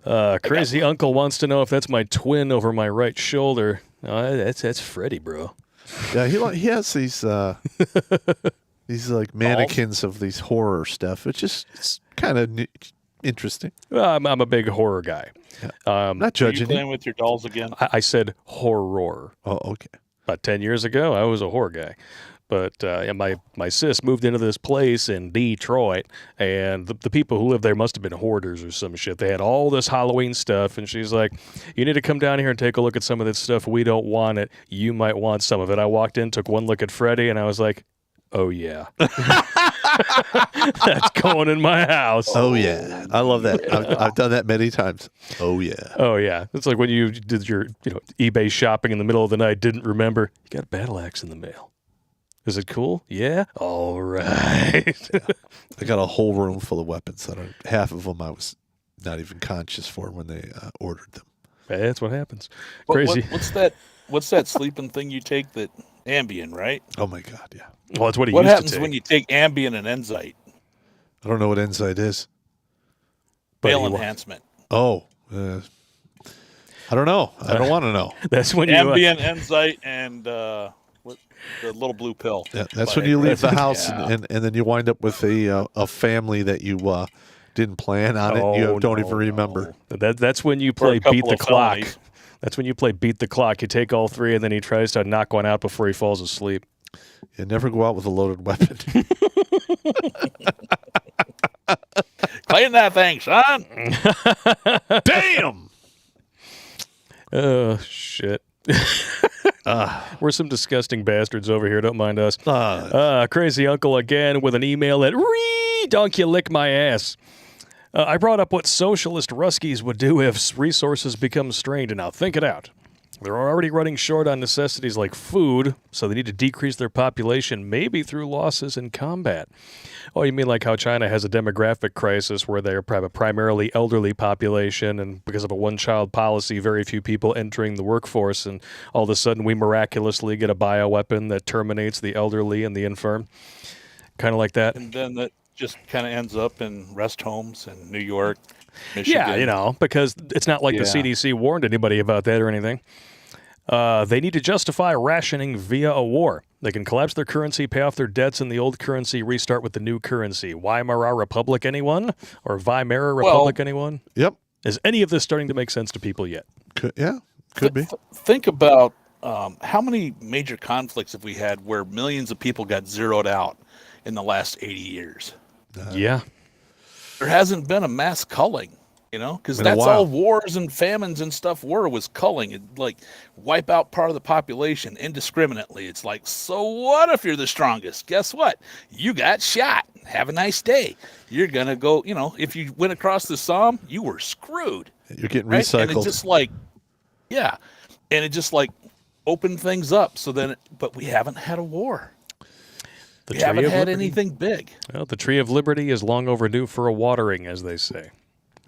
Crazy uncle wants to know if that's my twin over my right shoulder. That's Freddy, bro. Yeah, he has these like mannequins of these horror stuff. It's kind of interesting. Well, I'm a big horror guy. Not Are you judging playing with your dolls again? I said horror. Oh, okay. About 10 years ago, I was a horror guy. But yeah, my sis moved into this place in Detroit, and the people who lived there must have been hoarders or some shit. They had all this Halloween stuff, and she's like, you need to come down here and take a look at some of this stuff. We don't want it. You might want some of it. I walked in, took one look at Freddy, and I was like, oh, yeah. That's going in my house. Oh yeah, I love that. I've done that many times. Oh yeah. Oh, yeah. It's like when you did your eBay shopping in the middle of the night, didn't remember, you got a battle axe in the mail. Is it cool? Yeah? All right. I got a whole room full of weapons. Half of them I was not even conscious for when they ordered them. That's what happens. Crazy. What's that sleeping thing you take? That Ambien, right? Oh my god, yeah. Well, that's what he What used to happens take. when you take Ambien and Enzyte? I don't know what Enzyte is. Bail he wa- enhancement. Oh, I don't know. I don't want to know. That's when you. Ambien, Enzyte, and the little blue pill. Yeah, that's But when you leave the anyway, house yeah. and then you wind up with a family that you didn't plan on it. You don't even remember. That's when you Or a play couple Beat the of Clock. felonies. That's when you play Beat the Clock. You take all three, and then he tries to knock one out before he falls asleep. You never go out with a loaded weapon. Clean that thing, son. Damn. Oh, shit. We're some disgusting bastards over here. Don't mind us. Crazy uncle again with an email at Redonk you lick my ass. I brought up what socialist Ruskies would do if resources become strained, and now think it out. They're already running short on necessities like food, so they need to decrease their population, maybe through losses in combat. Oh, you mean like how China has a demographic crisis where they're a primarily elderly population, and because of a one-child policy, very few people entering the workforce, and all of a sudden we miraculously get a bioweapon that terminates the elderly and the infirm? Kind of like that. And then that just kind of ends up in rest homes in New York, Michigan. Yeah, because it's not like the Yeah. CDC warned anybody about that or anything. They need to justify rationing via a war. They can collapse their currency, pay off their debts in the old currency, restart with the new currency. Weimar Republic, anyone? Or Weimar Republic, anyone? Yep. Is any of this starting to make sense to people yet? Could be. Think about how many major conflicts have we had where millions of people got zeroed out in the last 80 years? Yeah. There hasn't been a mass culling, because Been a that's while. all wars and famines and stuff was culling. It like wipe out part of the population indiscriminately. It's like, so what if you're the strongest? Guess what? You got shot. Have a nice day. You're going to go, if you went across the Somme, you were screwed. You're getting Right? recycled. And it just opened things up. So then, but we haven't had a war. The We Tree haven't of had Liberty. anything big. Well, the Tree of Liberty is long overdue for a watering, as they say.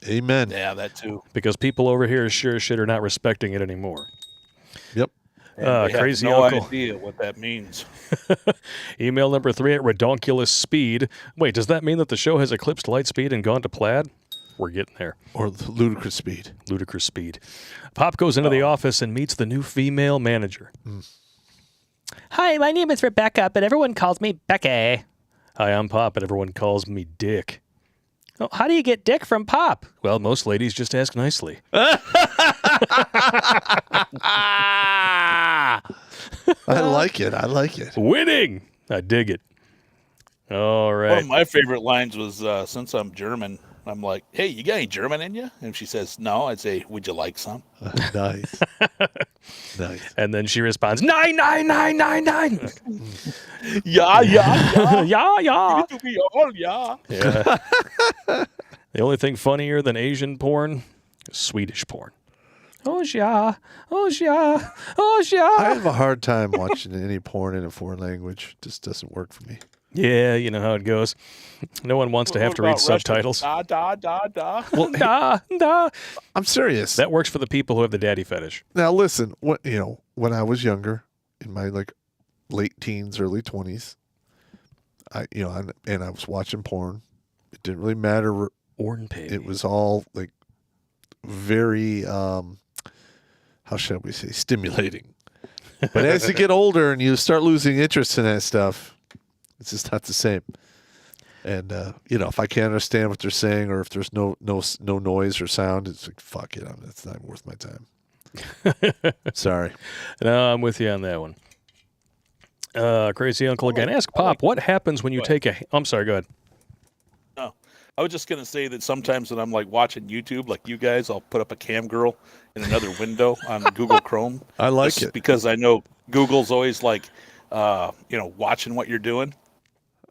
Amen. Yeah, that too. Because people over here sure as shit are not respecting it anymore. Yep. And we have Crazy no uncle. idea what that means. Email number 3 at Redonkulas Speed. Wait, does that mean that the show has eclipsed Lightspeed and gone to Plaid? We're getting there. Or ludicrous speed. Ludicrous speed. Pop goes into the office and meets the new female manager. Hi, my name is Rebecca, but everyone calls me Becky. Hi, I'm Pop, but everyone calls me Dick. Oh, how do you get dick from Popp? Well, most ladies just ask nicely. I like it. I like it. Winning. I dig it. All One right. of my favorite lines was, since I'm German, I'm like, hey, you got any German in you? And she says, no. I'd say, would you like some? Nice. Nice. And then she responds, 99999. Yeah, yeah, Yeah, yeah. Give it to me all, yeah. Yeah. The only thing funnier than Asian porn is Swedish porn. Oh, yeah. Oh, yeah. Oh, I yeah. have a hard time watching any porn in a foreign language. It just doesn't work for me. Yeah, you know how it goes. No one wants to have to read subtitles. Da, da, da, da. Well, da. I'm serious. That works for the people who have the daddy fetish. Now listen, when I was younger, in my late teens, early 20s, I was watching porn. It didn't really matter. Orn pig. It was all very how should we say, stimulating. But as you get older and you start losing interest in that stuff, it's just not the same. And if I can't understand what they're saying, or if there's no noise or sound, it's like, fuck it, it's not worth my time. Sorry. No, I'm with you on that one. Crazy Uncle again. Ask Popp, what happens when you take a... I'm sorry, go ahead. No, I was just gonna say that sometimes when I'm like watching YouTube, like you guys, I'll put up a cam girl in another window on Google Chrome. I like just it because I know Google's always like, watching what you're doing.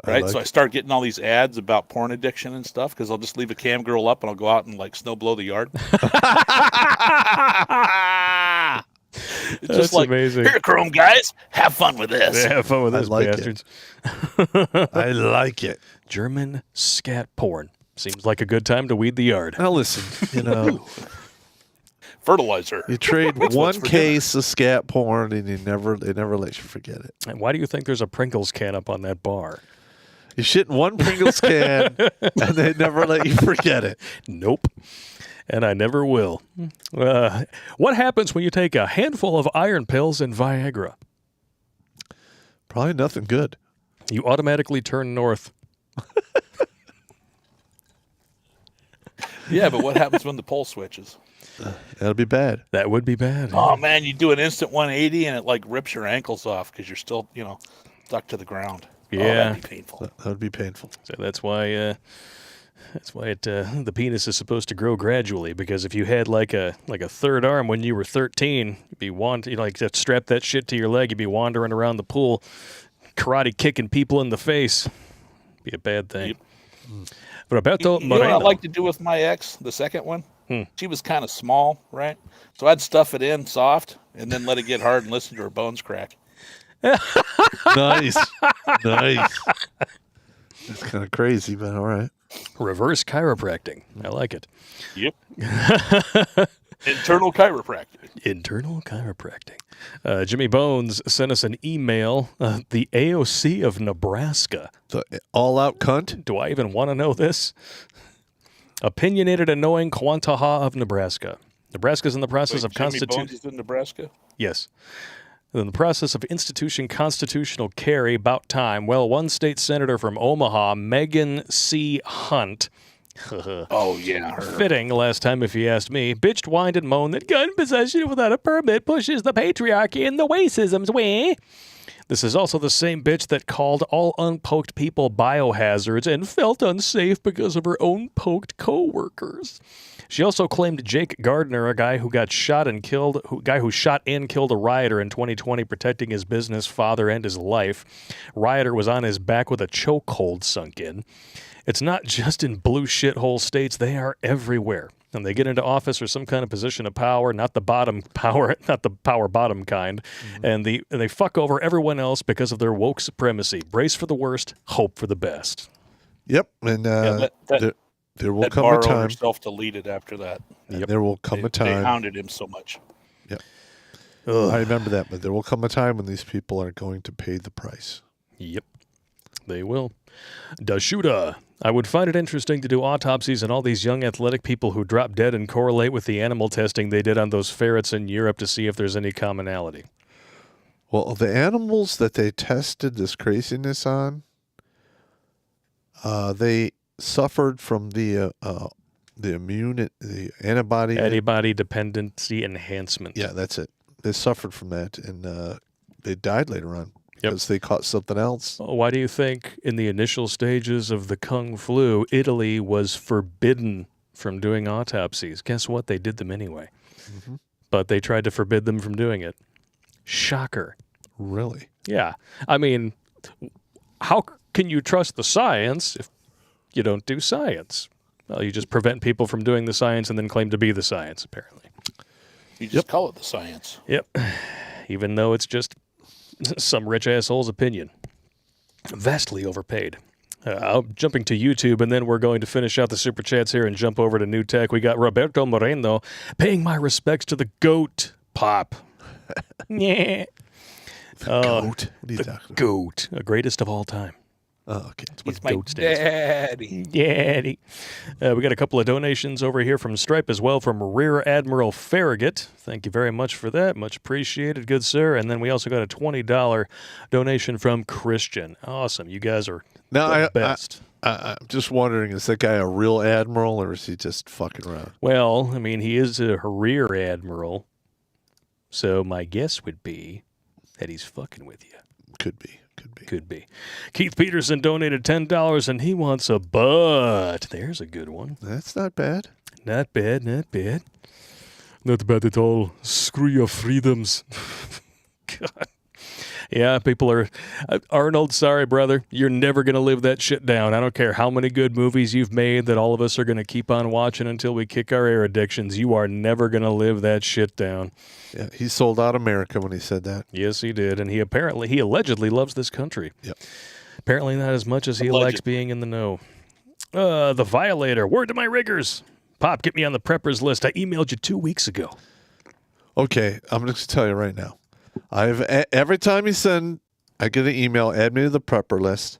Right, so I start getting all these ads about porn addiction and stuff because I'll just leave a cam girl up and I'll go out and snow blow the yard. It's That's just like, amazing. here, Chrome guys, have fun with this. Yeah, have fun with this, like it. bastards. I like it. German scat porn. Seems like a good time to weed the yard. Now listen, Fertilizer. you trade What's one for case of scat porn and they never let you forget it. And why do you think there's a Pringles can up on that bar? You shit in one Pringles can and they never let you forget it. Nope. And I never will. What happens when you take a handful of iron pills and Viagra? Probably nothing good. You automatically turn north. Yeah, but what happens when the pole switches? That'll be bad. That would be bad. Oh man, you do an instant 180 and it rips your ankles off because you're still, stuck to the ground. Yeah. Oh, that'd be painful. That would be painful. So that's why the penis is supposed to grow gradually, because if you had like a third arm when you were 13, you'd be just strap that shit to your leg, you'd be wandering around the pool, karate kicking people in the face. Be a bad thing. Yep. Roberto You know what I Moreno. like to do with my ex, the second one? She was kind of small, right? So I'd stuff it in soft and then let it get hard and listen to her bones crack. Nice. Nice. That's kind of crazy, but all right. Reverse chiropractic. I like it. Yep. Internal chiropractic. Internal chiropractic. Jimmy Bones sent us an email. The AOC of Nebraska. The all-out cunt? Do I even want to know this? Opinionated, annoying Quantaha of Nebraska. Nebraska's in the process of Jimmy Bones constitution. is in Nebraska? Yes. In the process of institution constitutional carry, about time. Well, one state senator from Omaha, Megan C. Hunt. Oh, yeah. Her. Fitting, last time if you asked me, bitched, whined, and moaned that gun possession without a permit pushes the patriarchy and the racism's way. This is also the same bitch that called all unpoked people biohazards and felt unsafe because of her own poked co-workers. She also claimed Jake Gardner, a guy who got shot and killed, who shot and killed a rioter in 2020 protecting his business, father, and his life. Rioter was on his back with a chokehold sunk in. It's not just in blue shithole states, they are everywhere. And they get into office or some kind of position of power, not the power bottom kind, and they fuck over everyone else because of their woke supremacy. Brace for the worst, hope for the best. Yep, and there will that come bar a time. owner self-deleted after that. Yep. There will come a They time. hounded him so much. Yep. I remember that, but there will come a time when these people are going to pay the price. Yep, they will. Dashuda. I would find it interesting to do autopsies on all these young athletic people who drop dead and correlate with the animal testing they did on those ferrets in Europe to see if there's any commonality. Well, the animals that they tested this craziness on, they suffered from the antibody dependency enhancement. Yeah, that's it. They suffered from that, and they died later on because they caught something else. Why do you think in the initial stages of the Kung flu, Italy was forbidden from doing autopsies? Guess what? They did them anyway. Mm-hmm. But they tried to forbid them from doing it. Shocker. Really? Yeah. I mean, how can you trust the science if you don't do science? Well, you just prevent people from doing the science and then claim to be the science, apparently. You just call it the science. Yep. Even though it's just some rich asshole's opinion. Vastly overpaid. Jumping to YouTube, and then we're going to finish out the Super Chats here and jump over to New Tech. We got Roberto Moreno paying my respects to the GOAT, Popp. Yeah. GOAT? What are you talking about? GOAT. Greatest of all time. Oh, okay. That's what He's my GOAT stands for. daddy. Daddy. We got a couple of donations over here from Stripe as well, from Rear Admiral Farragut. Thank you very much for that. Much appreciated, good sir. And then we also got a $20 donation from Christian. Awesome. You guys are the best. I'm just wondering, is that guy a real admiral, or is he just fucking around? Well, I mean, he is a Rear Admiral. So my guess would be that he's fucking with you. Could be. Could be. Keith Peterson donated $10, and he wants a butt. There's a good one. That's not bad. Not bad, not bad. Not bad at all. Screw your freedoms. God. Yeah, people are... Arnold, sorry, brother. You're never going to live that shit down. I don't care how many good movies you've made that all of us are going to keep on watching until we kick our air addictions. You are never going to live that shit down. Yeah, he sold out America when he said that. Yes, he did. And he allegedly loves this country. Yep. Apparently not as much as he likes being in the know. The Violator. Word to my riggers. Popp, get me on the preppers list. I emailed you 2 weeks ago. Okay, I'm going to tell you right now. Every time you send, I get an email, add me to the prepper list.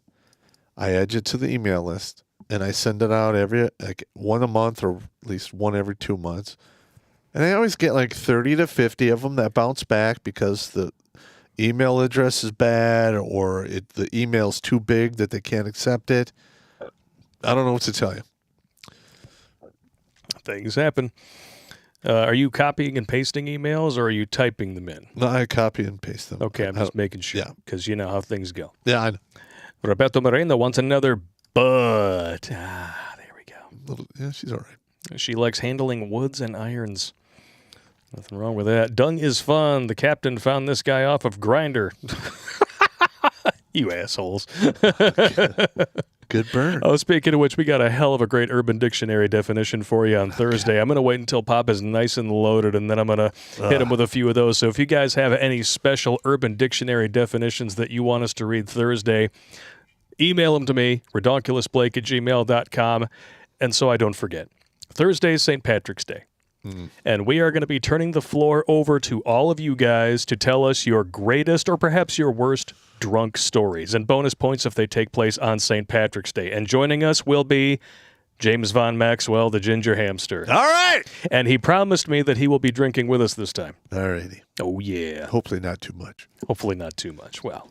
I add you to the email list, and I send it out one a month, or at least one every 2 months. And I always get like 30 to 50 of them that bounce back because the email address is bad, or the email's too big that they can't accept it. I don't know what to tell you. Things happen. Are you copying and pasting emails, or are you typing them in? No, I copy and paste them. Okay, I'm just making sure, because you know how things go. Yeah, I know. Roberto Moreno wants another butt. There we go. Yeah, she's all right. She likes handling woods and irons. Nothing wrong with that. Dung is fun. The captain found this guy off of Grindr. You assholes. Good burn. Oh, speaking of which, we got a hell of a great Urban Dictionary definition for you on Thursday. I'm going to wait until Popp is nice and loaded, and then I'm going to hit him with a few of those. So if you guys have any special Urban Dictionary definitions that you want us to read Thursday, email them to me, redonkulasblake@gmail.com. And so I don't forget, Thursday is St. Patrick's Day. And we are going to be turning the floor over to all of you guys to tell us your greatest or perhaps your worst drunk stories, and bonus points if they take place on St. Patrick's Day. And joining us will be James Von Maxwell, the ginger hamster. All right. And he promised me that he will be drinking with us this time. All righty. Oh, yeah. Hopefully not too much. Hopefully not too much. Well,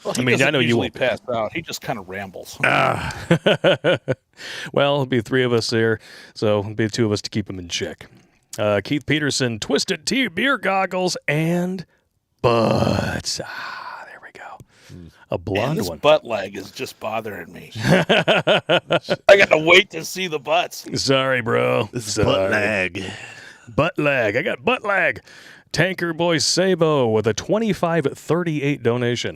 I mean, I know you usually pass out. He just kind of rambles. Well, it'll be three of us there, so it'll be two of us to keep him in check. Keith Peterson, Twisted Tea, beer goggles, and butts. There we go. A blonde this one. Butt leg is just bothering me. I got to wait to see the butts. Sorry, bro. It's butt lag. Butt lag. I got butt lag. Tanker Boy Sabo with a 2538 donation.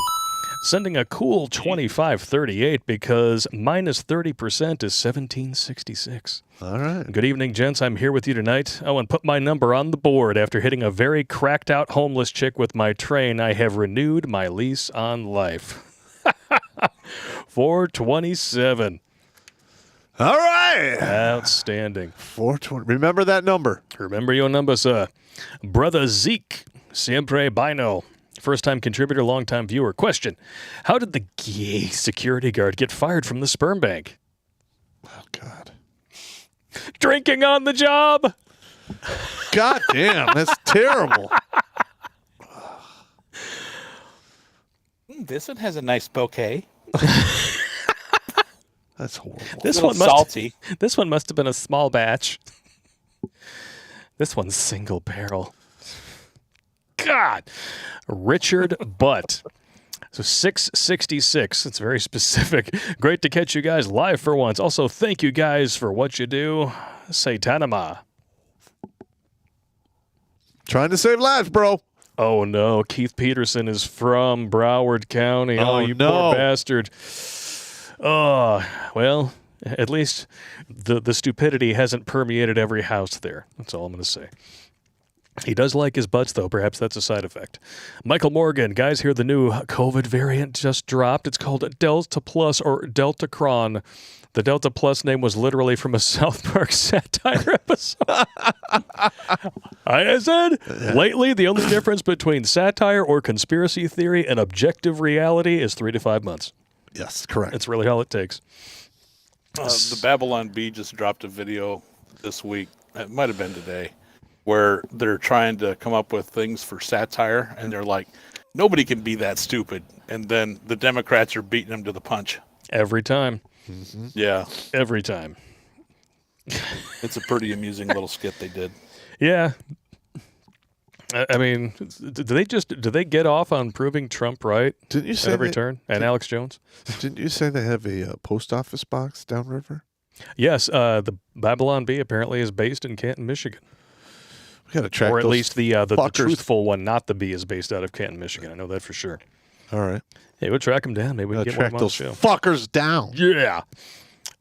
Sending a cool 2538 because minus 30% is 1766. All right. Good evening, gents. I'm here with you tonight. Oh, and put my number on the board. After hitting a very cracked out homeless chick with my train, I have renewed my lease on life. 427. All right. Outstanding. 420. Remember that number. Remember your number, sir. Brother Zeke, siempre bino. First-time contributor, long-time viewer. Question: how did the gay security guard get fired from the sperm bank? Oh, God. Drinking on the job. God damn, that's terrible. This one has a nice bouquet. That's horrible. This Little one salty. This one must have been a small batch. This one's single barrel. God. Richard Butt. So 666. It's very specific. Great to catch you guys live for once. Also, thank you guys for what you do. Seitanama. Trying to save lives, bro. Oh no, Keith Peterson is from Broward County. Oh, you no. poor bastard. Oh, well, at least the stupidity hasn't permeated every house there. That's all I'm going to say. He does like his butts, though. Perhaps that's a side effect. Michael Morgan, guys, here the new COVID variant just dropped. It's called Delta Plus or Delta Cron. The Delta Plus name was literally from a South Park satire episode. I said, lately, the only difference between satire or conspiracy theory and objective reality is 3 to 5 months. Yes, correct. That's really all it takes. The Babylon Bee just dropped a video this week. It might have been today, where they're trying to come up with things for satire, and they're like, nobody can be that stupid. And then the Democrats are beating them to the punch. Every time. Mm-hmm. Yeah. Every time. It's a pretty amusing little skit they did. Yeah. I mean, do they get off on proving Trump right Didn't you at say every turn? And Alex Jones? Didn't you say they have a post office box downriver? Yes. The Babylon Bee apparently is based in Canton, Michigan. We got to track Or at those least the fuckers. truthful one, not the Bee, is based out of Canton, Michigan. I know that for sure. All right. Hey, we'll track them down. Maybe we can get one Track of them on the those show. fuckers down. Yeah.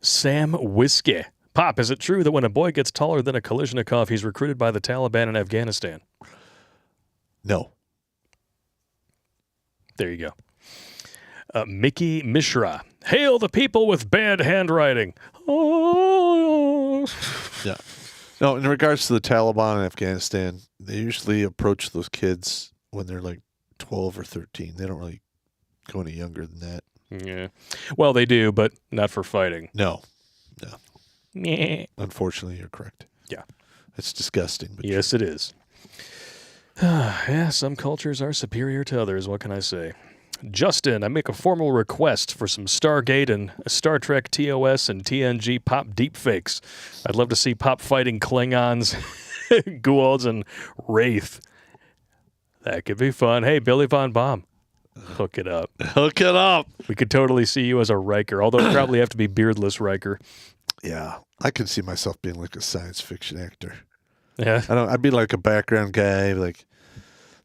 Sam Whiskey. Pop, is it true that when a boy gets taller than a Kalashnikov, he's recruited by the Taliban in Afghanistan? No. There you go. Mickey Mishra. Hail the people with bad handwriting. Oh. Yeah. No, in regards to the Taliban in Afghanistan, they usually approach those kids when they're like 12 or 13. They don't really go any younger than that. Yeah. Well, they do, but not for fighting. No. Meh. Unfortunately, you're correct. Yeah. It's disgusting. But Yes, it is. Yeah, some cultures are superior to others. What can I say? Justin, I make a formal request for some Stargate and Star Trek TOS and TNG Pop deepfakes. I'd love to see Pop fighting Klingons, Goa'ulds, and Wraith. That could be fun. Hey, Billy Von Baum, hook it up. Hook it up. We could totally see you as a Riker, although it'd probably have to be beardless Riker. Yeah. I could see myself being like a science fiction actor. Yeah. I'd be like a background guy. Like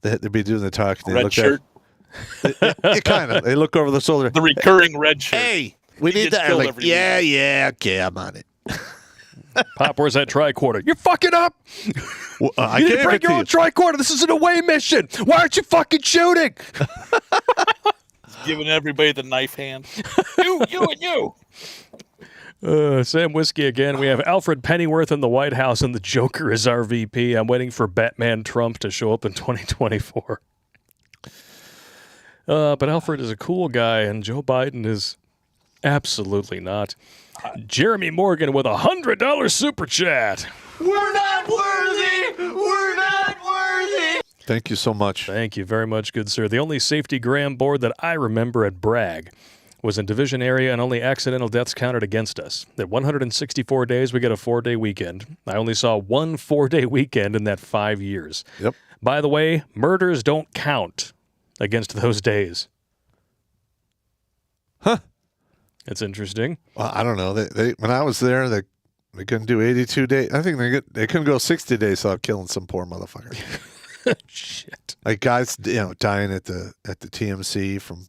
they'd be doing the talking. Red shirt. Kind of. They look over the shoulder. The recurring red shirt. Hey, we He need gets that. killed Like, every yeah, okay, I'm on it. Pop, where's that tricorder? You're fucking up. Well, I You gave didn't bring it your to own you. tricorder. This is an away mission. Why aren't you fucking shooting? Giving everybody the knife hand. You and you. Sam Whiskey again. We have Alfred Pennyworth in the White House, and the Joker is our VP. I'm waiting for Batman Trump to show up in 2024. But Alfred is a cool guy, and Joe Biden is absolutely not. Jeremy Morgan with $100 super chat. We're not worthy! We're not worthy! Thank you so much. Thank you very much, good sir. The only safety gram board that I remember at Bragg was in division area, and only accidental deaths counted against us. At 164 days, we get a 4-day weekend. I only saw one 4-day weekend in that 5 years. Yep. By the way, murders don't count against those days. Huh. It's interesting. Well, I don't know. They when I was there, they couldn't do 82 days. I think they couldn't go 60 days without killing some poor motherfucker. Shit. Like guys, dying at the TMC from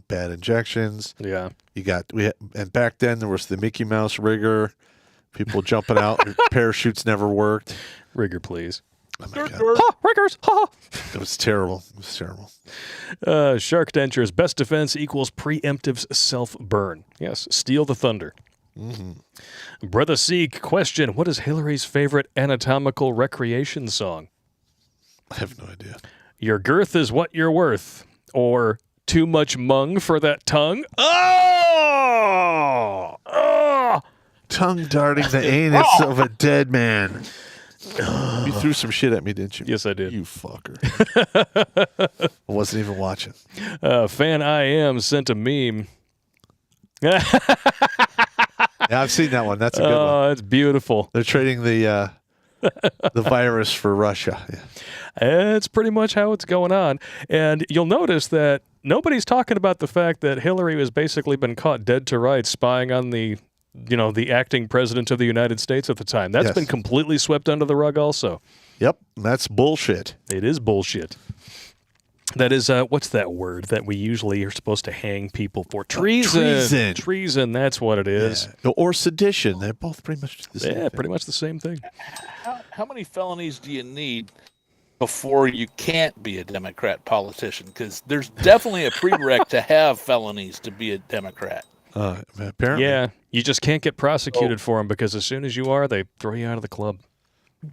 bad injections. Yeah. And back then there was the Mickey Mouse rigger, people jumping out, parachutes never worked. Rigger, please. Oh my God. Ha! Riggers! Ha! It was terrible. It was terrible. Shark dentures. Best defense equals preemptive self-burn. Yes. Steal the thunder. Mm-hmm. Brother Seek, question. What is Hillary's favorite anatomical recreation song? I have no idea. Your girth is what you're worth. Or too much mung for that tongue. Oh! Oh! Tongue darting the anus of a dead man. You threw some shit at me, didn't you? Yes, I did. You fucker. I wasn't even watching. Fan I am sent a meme. Yeah, I've seen that one. That's a good one. Oh, it's beautiful. They're trading the virus for Russia. Yeah. It's pretty much how it's going on. And you'll notice that nobody's talking about the fact that Hillary has basically been caught dead to rights spying on the acting president of the United States at the time. That's been completely swept under the rug also. Yep, that's bullshit. It is bullshit. That is, what's that word that we usually are supposed to hang people for? Treason. Treason. Treason, that's what it is. Yeah. Or sedition. They're both pretty much the same thing. Pretty much the same thing. How many felonies do you need before you can't be a Democrat politician? Because there's definitely a prereq to have felonies to be a Democrat. Apparently. Yeah, you just can't get prosecuted for them because as soon as you are, they throw you out of the club.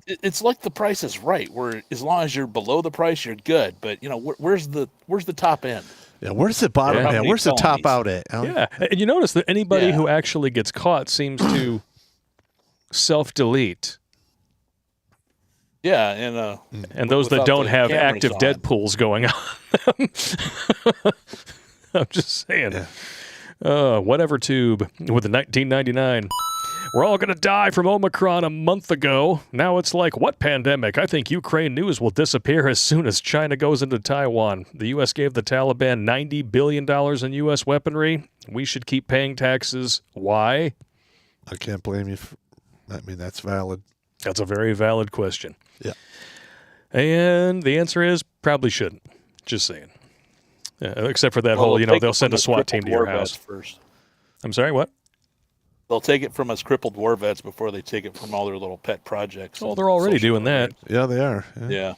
It's like The Price is Right, where as long as you're below the price, you're good. But where's the top end? Yeah, where's the bottom? Yeah. Yeah, where's the top out at? Yeah, and you notice that anybody who actually gets caught seems to self-delete. Yeah, and those that don't have active Deadpools going on. I'm just saying. Whatever tube with the 1999. We're all going to die from Omicron a month ago. Now it's like, what pandemic? I think Ukraine news will disappear as soon as China goes into Taiwan. The U.S. gave the Taliban $90 billion in U.S. weaponry. We should keep paying taxes. Why? I can't blame you. That's valid. That's a very valid question. Yeah. And the answer is probably shouldn't. Just saying. Except for that whole, they'll send a SWAT team to your house. First. I'm sorry, what? They'll take it from us crippled war vets before they take it from all their little pet projects. Oh, they're already doing that. Yeah, they are. Yeah.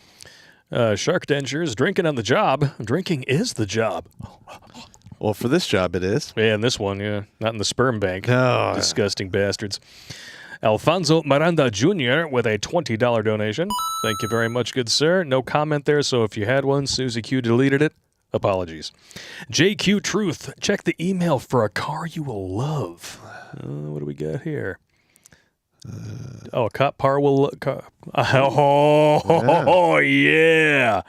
Shark dentures, drinking on the job. Drinking is the job. Well, for this job, it is. Yeah, in this one, yeah. Not in the sperm bank. No. Disgusting bastards. Alfonso Miranda Jr. with a $20 donation. Thank you very much, good sir. No comment there, so if you had one, Susie Q deleted it. Apologies. JQ Truth, check the email for a car you will love. What do we got here? A cop car will... yeah.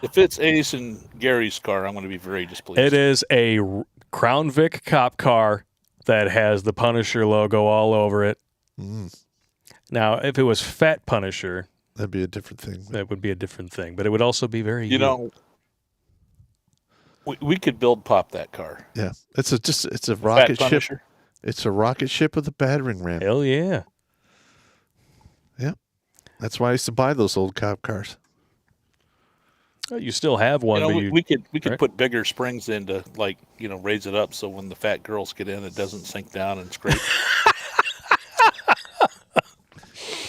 If it's Ace and Gary's car, I'm going to be very displeased. It is a Crown Vic cop car that has the Punisher logo all over it. Now, if it was Fat Punisher... That'd be a different thing. That would be a different thing, but it would also be very... We could build Popp that car. Yeah. It's a rocket ship. Punisher. It's a rocket ship with a battering ram. Hell yeah. Yeah. That's why I used to buy those old cop cars. Oh, you still have one. We could put bigger springs in to raise it up so when the fat girls get in, it doesn't sink down and scrape.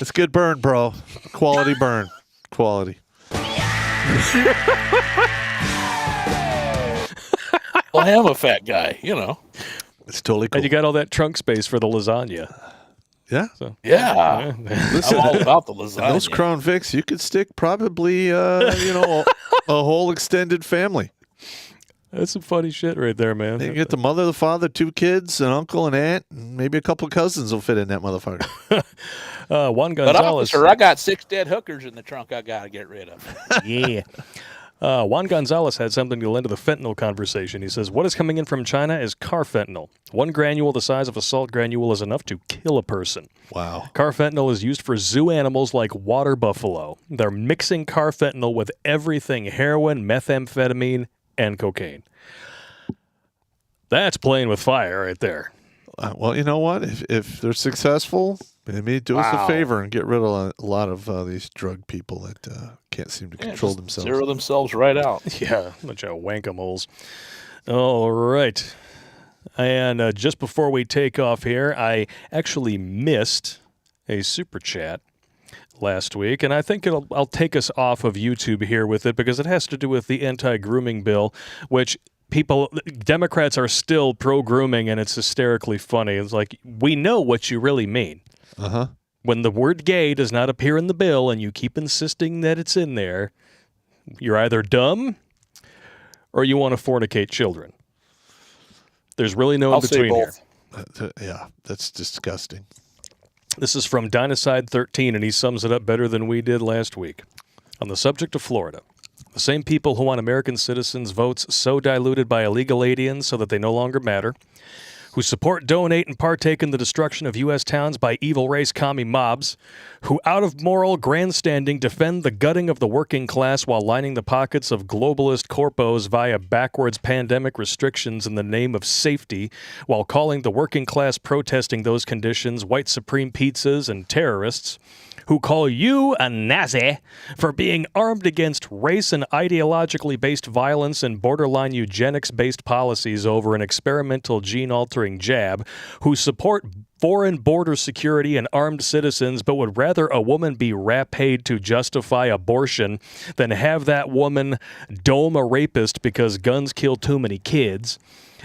It's good burn, bro. Quality burn. Quality. Well, I am a fat guy, It's totally cool. And you got all that trunk space for the lasagna. Yeah. So, yeah. Listen, I'm all about the lasagna. Those Crown Vics, you could stick probably, a whole extended family. That's some funny shit right there, man. You get the mother, the father, 2 kids, an uncle, an aunt, and maybe a couple of cousins will fit in that motherfucker. Juan But Gonzalez. officer, I got 6 dead hookers in the trunk I got to get rid of. Yeah. Juan Gonzalez had something to lend to the fentanyl conversation. He says, what is coming in from China is carfentanil. 1 granule the size of a salt granule is enough to kill a person. Wow. Carfentanil is used for zoo animals like water buffalo. They're mixing carfentanil with everything, heroin, methamphetamine, and cocaine. That's playing with fire right there. Well, you know what? If they're successful, maybe do us a favor and get rid of a lot of these drug people that can't seem to control themselves. Zero themselves right out. Yeah, bunch of wank-a-moles. All right. And just before we take off here, I actually missed a super chat last week, and I think I'll take us off of YouTube here with it because it has to do with the anti-grooming bill, which Democrats are still pro-grooming, and it's hysterically funny. It's like, we know what you really mean. Uh-huh. When the word gay does not appear in the bill and you keep insisting that it's in there, you're either dumb or you want to fornicate children. There's really no in-between here. Yeah, that's disgusting. This is from Dinocide13, and he sums it up better than we did last week. On the subject of Florida, the same people who want American citizens' votes so diluted by illegal aliens so that they no longer matter, who support, donate, and partake in the destruction of U.S. towns by evil race commie mobs, who out of moral grandstanding defend the gutting of the working class while lining the pockets of globalist corpos via backwards pandemic restrictions in the name of safety, while calling the working class protesting those conditions white supreme pizzas and terrorists, who call you a Nazi for being armed against race and ideologically based violence and borderline eugenics-based policies over an experimental gene-altering jab, who support foreign border security and armed citizens but would rather a woman be paid to justify abortion than have that woman dome a rapist because guns kill too many kids,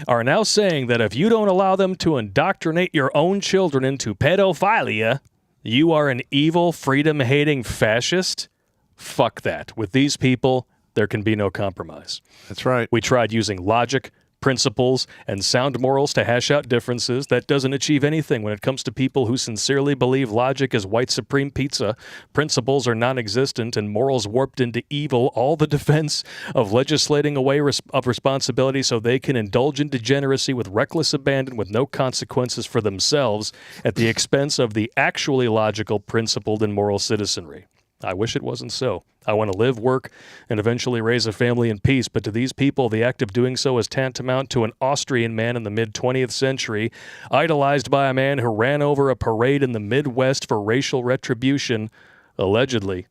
are now saying that if you don't allow them to indoctrinate your own children into pedophilia, you are an evil, freedom-hating fascist? Fuck that. With these people, there can be no compromise. That's right. We tried using logic, principles, and sound morals to hash out differences. That doesn't achieve anything when it comes to people who sincerely believe logic is white supreme pizza, principles are non-existent, and morals warped into evil, all the defense of legislating away of responsibility so they can indulge in degeneracy with reckless abandon with no consequences for themselves at the expense of the actually logical, principled, and moral citizenry. I wish it wasn't so. I want to live, work, and eventually raise a family in peace, but to these people, the act of doing so is tantamount to an Austrian man in the mid-20th century, idolized by a man who ran over a parade in the Midwest for racial retribution, allegedly.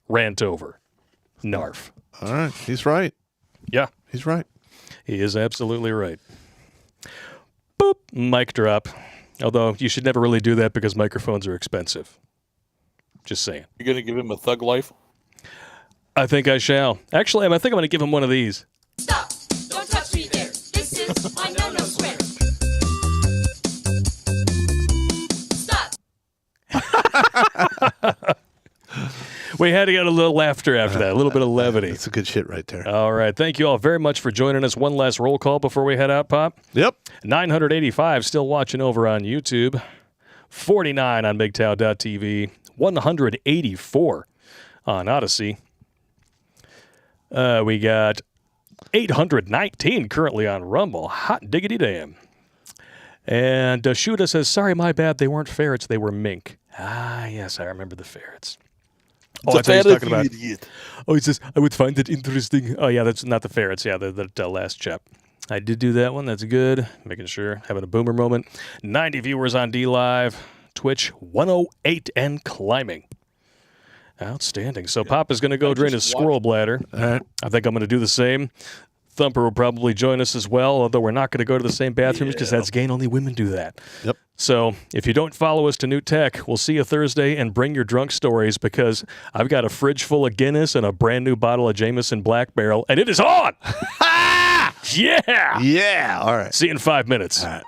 Rant over. Narf. All right. He's right. Yeah. He's right. He is absolutely right. Boop. Mic drop. Although, you should never really do that because microphones are expensive. Just saying. You're going to give him a thug life? I think I shall. Actually, I think I'm going to give him one of these. Stop! Don't touch me there. This is my no-no square. Stop! We had to get a little laughter after that, a little bit of levity. That's a good shit right there. All right. Thank you all very much for joining us. One last roll call before we head out, Pop. Yep. 985 still watching over on YouTube. 49 on MGTOW.tv. 184 on Odyssey. We got 819 currently on Rumble. Hot diggity damn. And Shuda says, sorry, my bad. They weren't ferrets. They were mink. Ah, yes, I remember the ferrets. Oh, I thought he was talking about. Oh, he says, I would find it interesting. Oh, yeah, that's not the ferrets. Yeah, that last chap. I did do that one. That's good. Making sure. Having a boomer moment. 90 viewers on D-Live. Twitch 108 and climbing. Outstanding. So Popp is going to go drain his squirrel bladder. All right. I think I'm going to do the same. Thumper will probably join us as well, although we're not going to go to the same bathrooms because that's gay and only women do that. Yep. So if you don't follow us to New Tech, we'll see you Thursday, and bring your drunk stories because I've got a fridge full of Guinness and a brand new bottle of Jameson Black Barrel, and it is on! Yeah! Yeah. All right. See you in 5 minutes. All right.